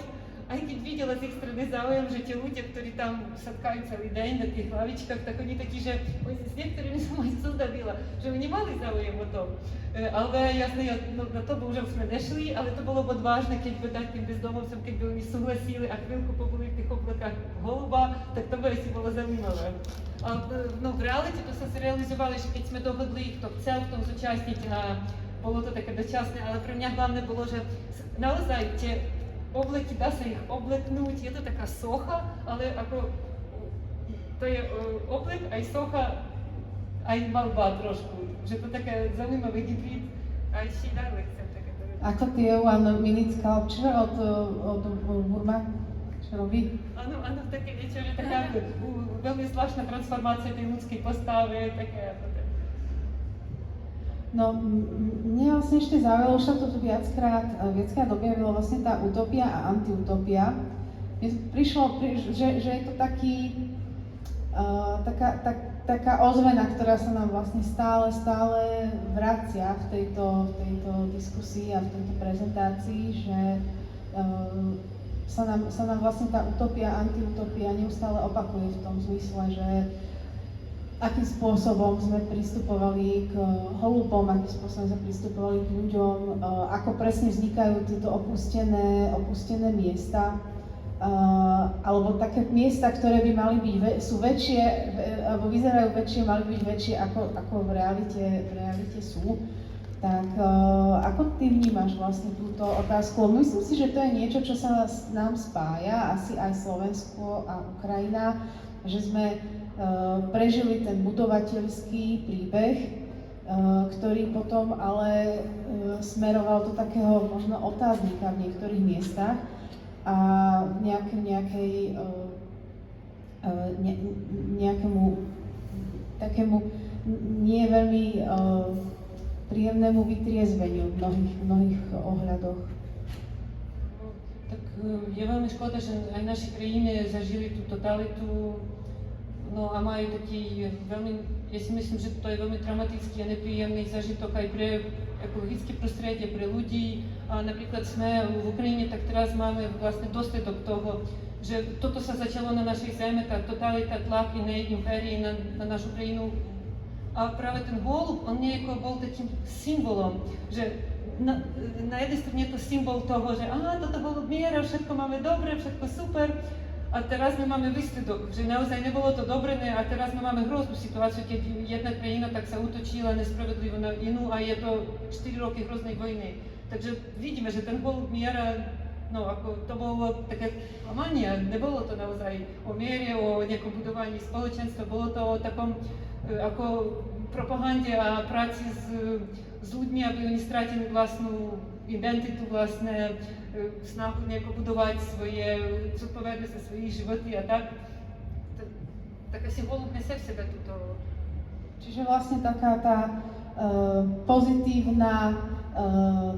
Aj keď videla z ich strany záujem, že tie ľudia, ktorí tam satkajú celý deň na tých hlavičkách, tak oni takí, že s niektorými som aj súdavila, že oni mali záujem o tom. Ale jasne, no, na to bohužiaľ sme nešli, ale to bolo odvážne, keď by dať tým bezdomovcom, keď by oni súhlasili a chvíľku poboli v tých oblekách holuba, tak to by si bolo zaujímavé. No v realite to sa zrealizovali, že keď sme dohodli, kto chcel v tom zúčastniť a bolo to také dočasné, ale pre mňa hlavné bolo, že naozaj tie obleky, dá sa ich obleknúť, je to taká socha, ale ako to je oblek, aj socha, aj malba trošku, že to také zaujímavý hybrid, aj šídale chcem takéto robiť. Ako tie One Minute Sculpture od Burma, čo robí? Áno, také niečo, že taká veľmi zvláštna transformácia tej ľudskej postavy, také. No, mne vlastne ešte zaujalo, už sa to tu viackrát objavilo vlastne tá utopia a antiutopia. Mne prišlo, že je to taká ozvena, ktorá sa nám vlastne stále vracia v tejto diskusii a v tejto prezentácii, že sa nám vlastne tá utopia, antiutopia neustále opakuje v tom zmysle, že akým spôsobom sme pristupovali k holubom, akým spôsobom sme pristupovali k ľuďom, ako presne vznikajú tieto opustené miesta, alebo také miesta, ktoré by mali byť, sú väčšie, alebo vyzerajú väčšie, mali byť väčšie, ako v realite sú. Tak ako ty vnímaš vlastne túto otázku? Myslím si, že to je niečo, čo sa nám spája, asi aj Slovensko a Ukrajina, že sme prežili ten budovateľský príbeh, ktorý potom ale smeroval do takého možno otáznika v niektorých miestach a nejakému takému nie veľmi príjemnému vytriezveniu v mnohých ohľadoch. Tak je veľmi škoda, že aj naši krajiny zažili tú totalitu. No a majú taký veľmi, ja si myslím, že to je veľmi traumatický a nepríjemný zažitok aj pre ekologické prostredie, pre ľudí. A napríklad sme v Ukrajine, tak teraz máme vlastne dôsledok toho, že toto sa začalo na našej zemi, tá totalita, tlak inej impérii na našu krajinu. A práve ten holub, on nejako bol takým symbolom, že na jednej strane je to symbol toho, že toto holub miera, všetko máme dobre, všetko super. A teraz my máme výsledok, že naozaj nebolo to dobre, a teraz my máme hroznú situáciu, keď jedna krajina tak sa útočila nespravedlivo na inú a je to 4 roky hroznej vojny. Takže vidíme, že ten holub miera, no ako to bolo také klamanie, nebolo to naozaj o miere, o nejakom budovaní spoločenstva, bolo to o takom ako propagande a práci s ľuďmi, aby oni strátili vlastnú identitu, vlastné snahu nejako budovať svoje zodpovednosť za svoje životy a tak. Tak asi holub nesie v sebe túto. Čiže vlastne taká tá pozitívna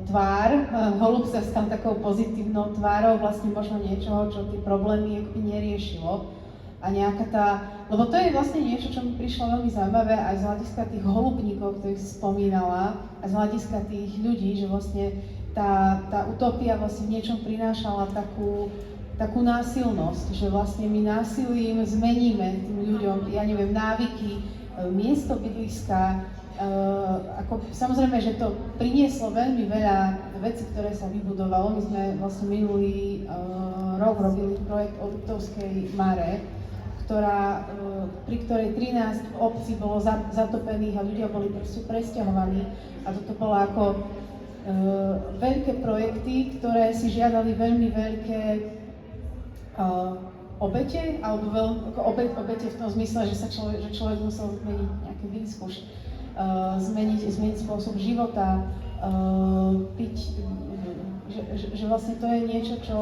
tvár, holub sa stal takou pozitívnou tvárou vlastne možno niečoho, čo tie problémy akoby neriešilo. A nejaká tá, lebo to je vlastne niečo, čo mi prišlo veľmi zaujímavé aj z hľadiska tých holubníkov, ktorých si spomínala, a z hľadiska tých ľudí, že vlastne tá utopia vlastne v niečom prinášala takú násilnosť, že vlastne my násilím zmeníme tým ľuďom, ja neviem, návyky, miesto bydliska, ako, samozrejme, že to prinieslo veľmi veľa vecí, ktoré sa vybudovalo. My sme vlastne minulý rok robili projekt o Liptovskej Mare, pri ktorej 13 obcí bolo zatopených a ľudia boli proste presťahovaní. A toto bola ako veľké projekty, ktoré si žiadali veľmi veľké obete, alebo obete v tom zmysle, že človek musel zmeniť nejaký výskuš, zmeniť spôsob života, piť, že vlastne to je niečo, čo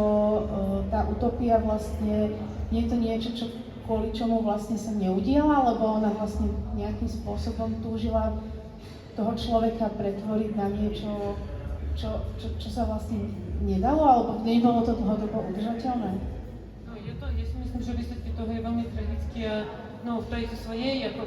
tá utopia vlastne, nie je to niečo, kvôli čomu vlastne sa neudiala, lebo ona vlastne nejakým spôsobom túžila toho človeka pretvoriť na niečo, čo sa vlastne nedalo, alebo nebolo to dlhodobo udržateľné. No, ja si myslím, že výsledky toho je veľmi tragické a no, v tej svojej, ako,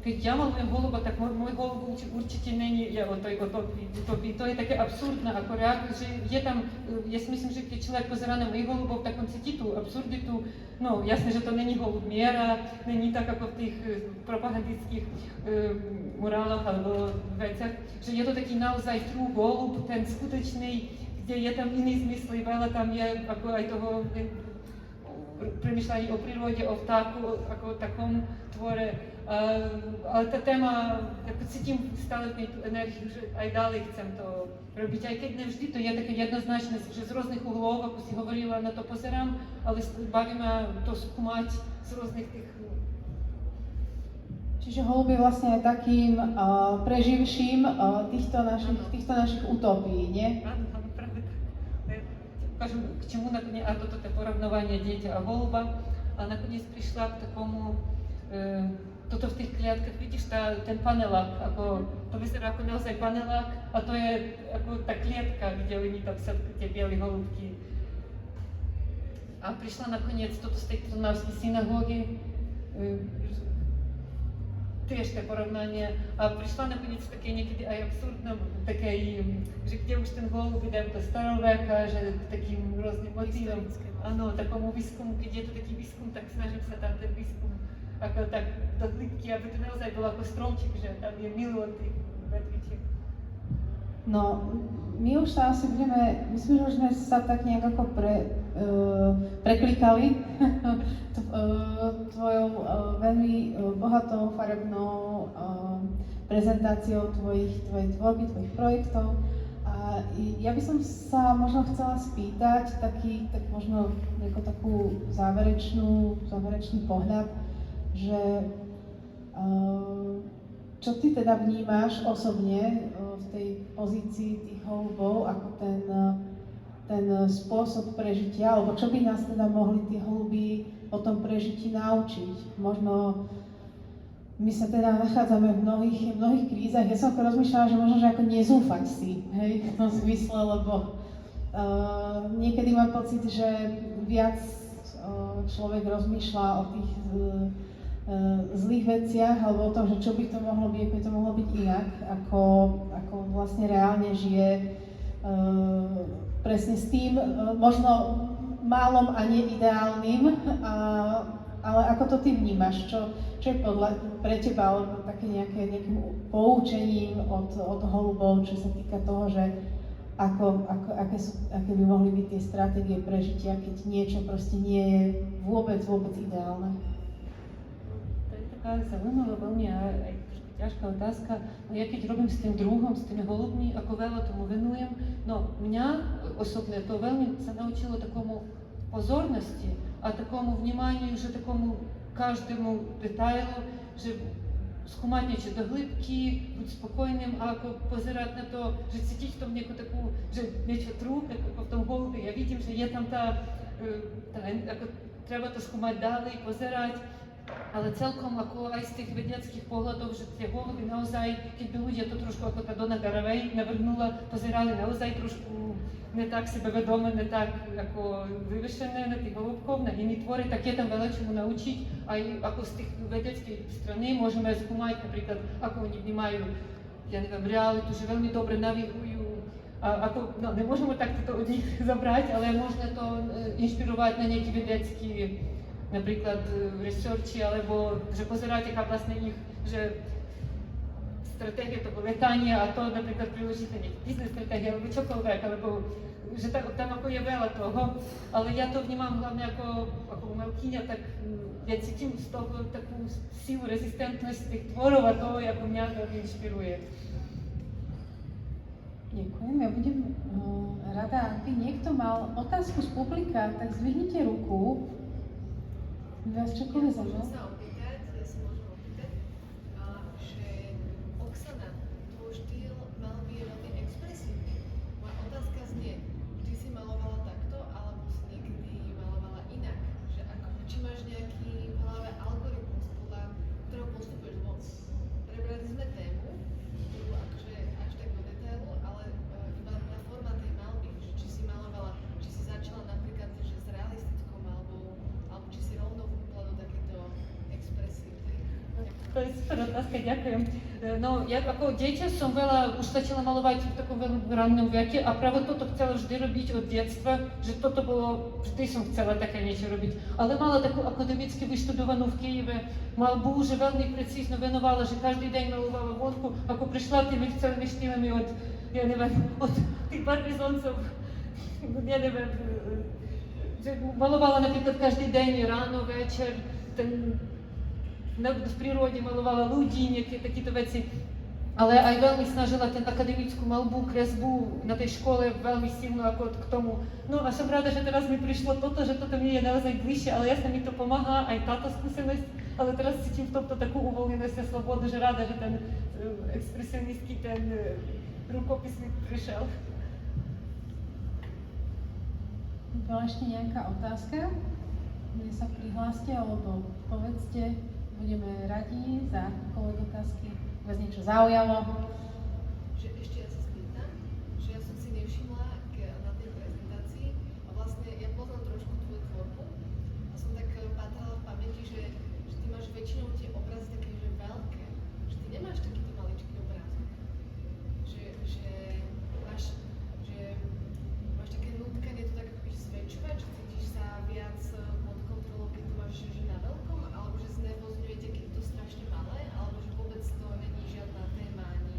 keď ja malujem holuba, tak môj holub určite není o tej utopii. To je také absurdné, ako že je tam, ja si myslím, že keď človek pozerá na mojich holubov, tak on cíti tú absurditu. No, jasné, že to není holub miera, není tak ako v tých propagandických muráloch alebo veciach, že je to taký naozaj true holub, ten skutečný, kde je tam iný zmysl, veľa tam je ako aj toho premýšľanie o prírode, o vtáku, ako takom tvore. Ale tá téma, ako cítim stále v nej tú energiu, že aj ďalej chcem to robiť, aj keď nevždy to je také jednoznačné, že z rôznych uhlov, ako si hovorila, na to pozerám, ale baví ma to skúmať z rôznych tých... Čiže holub je vlastne aj takým preživším týchto našich utopií, nie? Áno, práve tak. Ukážem, k čemu nakoniec, a toto je porovnovanie dieťa a holuba, a nakoniec prišla k takomu toto v tých kliatkách, vidíš, ten panelák, ako, to vyzerá ako naozaj panelák a to je ako tá kliatka, kde oni tam sa tie biele holubky. A prišla nakoniec toto z tej trnavskej synagógy, tiež to porovnanie, a prišla nakoniec také niekedy aj absurdné, také, že kde už ten holub ide do staroveka, že takým rôznym motívom, áno, takomu výskumu, keď je to taký výskum, tak snažím sa tam ten výskum ako tak do hĺbky, aby to naozaj bolo ako stromček, že tam je milión tých vetvičiek. No, my už sa asi budeme, myslím, že už sme sa tak nejak ako preklikali tvojou veľmi bohatou farebnou prezentáciou tvojej tvorby, tvojich projektov. A ja by som sa možno chcela spýtať tak možno takú záverečný pohľad, že čo ty teda vnímáš osobne v tej pozícii tých holubov ako ten spôsob prežitia, alebo čo by nás teda mohli tie holuby o tom prežití naučiť? Možno my sa teda nachádzame v mnohých krízach. Ja som ako rozmýšľala, že možno, že ako nezúfať si, hej, v tom zmysle, lebo niekedy mám pocit, že viac človek rozmýšľa o tých zlých veciach, alebo o tom, že čo by to mohlo byť, ako by to mohlo byť inak, ako vlastne reálne žije presne s tým, možno málom a neideálnym, ale ako to ty vnímaš, čo je pre teba alebo také nejakým poučením od holubov, čo sa týka toho, že aké by mohli byť tie stratégie prežitia, keď niečo proste nie je vôbec ideálne. Zaujímavá veľmi aj ťažká otázka. No ja keď robím s tým druhom, s tými holubmi, ako veľa tomu venujem, no mňa osobne to veľmi sa naučilo takomu pozornosti a takomu vnímaniu, že takomu každému detailu, že skúmať niečo do hĺbky, byť spokojným a ako pozerať na to, že cítiť v tom nejakú takú, že niečo trúb, ako v tom holubi. Ja vidím, že je tam ako treba to skúmať ďalej, pozerať, ale celkom ako aj z tých vedeckých pohľadov, že tie holuby naozaj, keď by ľudia to trošku ako tá Donna Garavej navrhnula, pozerali naozaj trošku ne tak sebevedome, ne tak ako vyvešené na tých holubkov, na iní tvory, tak je tam veľa čomu naučiť. Aj ako z tých vedeckej strany môžeme skúmať napríklad, ako oni vnímajú, ja neviem, realitu, že veľmi dobre navigujú. A ako, no nemôžeme takto to od nich zabrať, ale je možné to inšpirovať na nejaký vedecký napríklad researchi, alebo že pozeráte, aká vlastne ich, že stratégie toho letania a to napríklad priložiť na nejaké biznes stratégie, alebo čokoľvek, alebo že tam ako je veľa toho, ale ja to vnímam hlavne ako umelkyňa, tak ja cítim z toho takú silu, rezistentnosť tých tvorov a to, ako mňa to inšpiruje. Ďakujem. Ja budem rada, ak by niekto mal otázku z publika, tak zdvihnite ruku. Vás čokoľvek zaujímavé? Môžem sa opýtať, že Oksana, tvoj štýl mal byť veľmi expresívny. Moja otázka znie, vždy si malovala takto, alebo si niekedy malovala inak? Že či máš nejaký v hlave algoritmus, podľa ktorého postupuješ von? Prebrali sme tému, ktorú akože až tak do detailu, ale iba tá forma tej malby, že či si malovala, či si začala napríklad že s realistickou malbou, alebo či si rovno vúpla do takéto expresívnej. To je super otázka, ďakujem. No, ja ako dieťa som veľa už začala malovať v takom veľmi rannom veke a práve toto chcela vždy robiť od detstva, že toto bolo, vždy som chcela také niečo robiť. Ale mala takú akademicky vyštudovanú v Kyjeve malbu, že veľmi precízno venovala, že každý deň malovala vonku, ako prišla tými celými štýlami od, ja neviem, od tých barbizoncov, ja neviem, že malovala napríklad každý deň, ráno, večer, v prírode malovala ľudí, nejaké takéto veci. Ale aj veľmi snažila ten akademickú malbu, kresbu na tej škole veľmi silno ako k tomu. No a som rada, že teraz mi prišlo toto, že toto mi je naozaj bližšie, ale jasne mi to pomáha, aj táto skúsenosť, ale teraz cítim v tomto takú uvoľnenosť a slobodu, že rada, že ten expresionistský ten rukopis mi prišiel. Bola ešte nejaká otázka? Vy sa prihláste alebo povedzte. Budeme radi za akékoľvek otázky. Vás niečo zaujalo? Že ešte ja sa spýtam, že ja som si nevšimla na tej prezentácii a vlastne ja poznám trošku tvoju tvorbu a som tak patrala v pamäti, že ty máš väčšinou tie obrazy také, že veľké, že ty nemáš takýto maličký obrázok. Že máš také nutkanie to tak akoby zväčšovať, že cítiš sa viac pod kontrolou, keď to máš že na veľkom, alebo že znervozňujete, keď to strašne malé, alebo že vôbec to není žiadna téma ani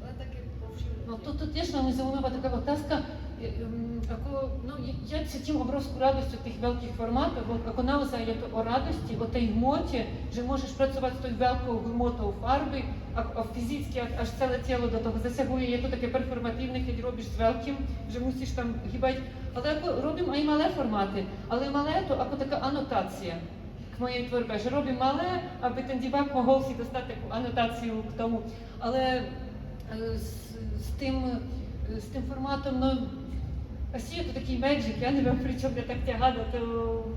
len také povšimnutie. No toto tiež veľmi zaujímavá taká otázka. Ja cítim obrovskú radosť od tých veľkých formátov, ako naozaj je to o radosti, o tej hmote, že môžeš pracovať s tou veľkou hmotou farby a fyzicky až celé telo do toho zasahuje. Je to také performatívne, keď robíš s veľkým, že musíš tam hýbať. Ale ako robím aj malé formáty, ale malé je to ako taká anotácia k mojej tvorbe, že robím malé, aby ten divák mohol si dostať takú anotáciu k tomu. Ale s tým formátom, no asi je to taký magic, ja neviem, prečo mňa tak ťahá do toho.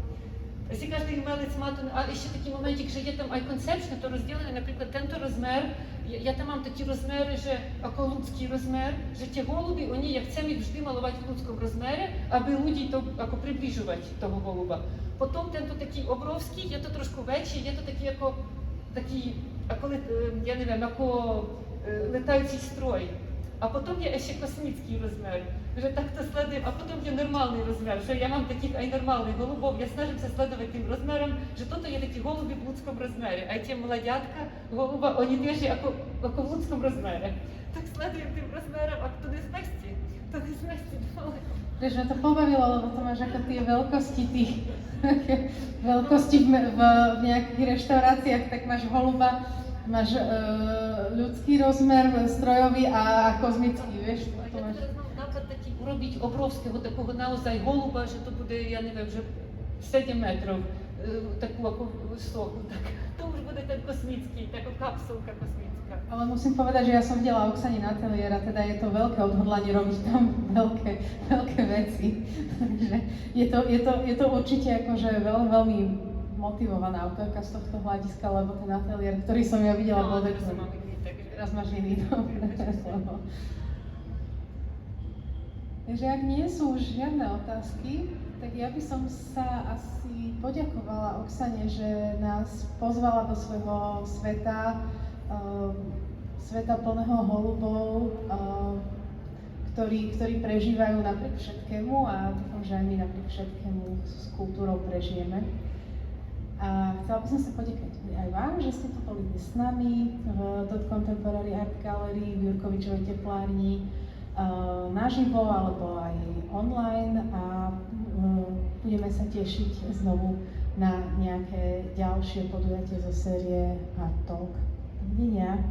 Asi každý umelec má to, a ešte taký momentik, že je tam aj koncepčne to rozdelené, napríklad tento rozmer, ja tam mám taký rozmer, že ako ľudský rozmer, že tie holuby, ja chcem ich vždy malovať v ľudskom rozmere, aby ľudí to ako približovať toho holuba. Potom tento taký obrovský, je to trošku väčší, je to taký, ja neviem, ako letajúci stroj. A potom je ešte kosmický rozmer, že takto sledujem, a potom je normálny rozmer, že ja mám takých aj normálnych holubov, ja snažím sa sledovať tým rozmerom, že toto je taký holuby v ľudskom rozmere, aj tie mladiatka holuba, oni tiež ako v ľudskom rozmere. Tak sledujem tým rozmerom, a to nezmestí dole. Vieš, ma to pobavilo, lebo to máš ako tie veľkosti veľkosti v nejakých reštauráciách, tak máš holuba, máš ľudský rozmer, strojový a kozmický, vieš? Ja teraz mám nápad taký urobiť obrovského takého naozaj holuba, že to bude, ja neviem, že 7 metrov, takú ako sochu, tak to už bude ten kosmický, taká kapsulka kosmická. Ale musím povedať, že ja som videla Oksanin ateliér a teda je to veľké odhodlanie robiť tam veľké veci. Takže je to určite akože veľmi motivovaná autorka z tohto hľadiska, lebo ten ateliér, ktorý som ja videla, bol taký. Teraz máš iný, dobre. Takže ak nie sú už žiadne otázky, tak ja by som sa asi poďakovala Oksane, že nás pozvala do svojho sveta, sveta plného holubov, ktorí prežívajú napriek všetkému a dúfam, že aj my napriek všetkému s kultúrou prežijeme. A chcela by som sa poďakovať aj vám, že ste tu boli dnes s nami v Dot Contemporary Art Gallery v Jurkovičovej teplárni naživo alebo aj online a budeme sa tešiť znovu na nejaké ďalšie podujatie zo série Art Talk. Dovidenia.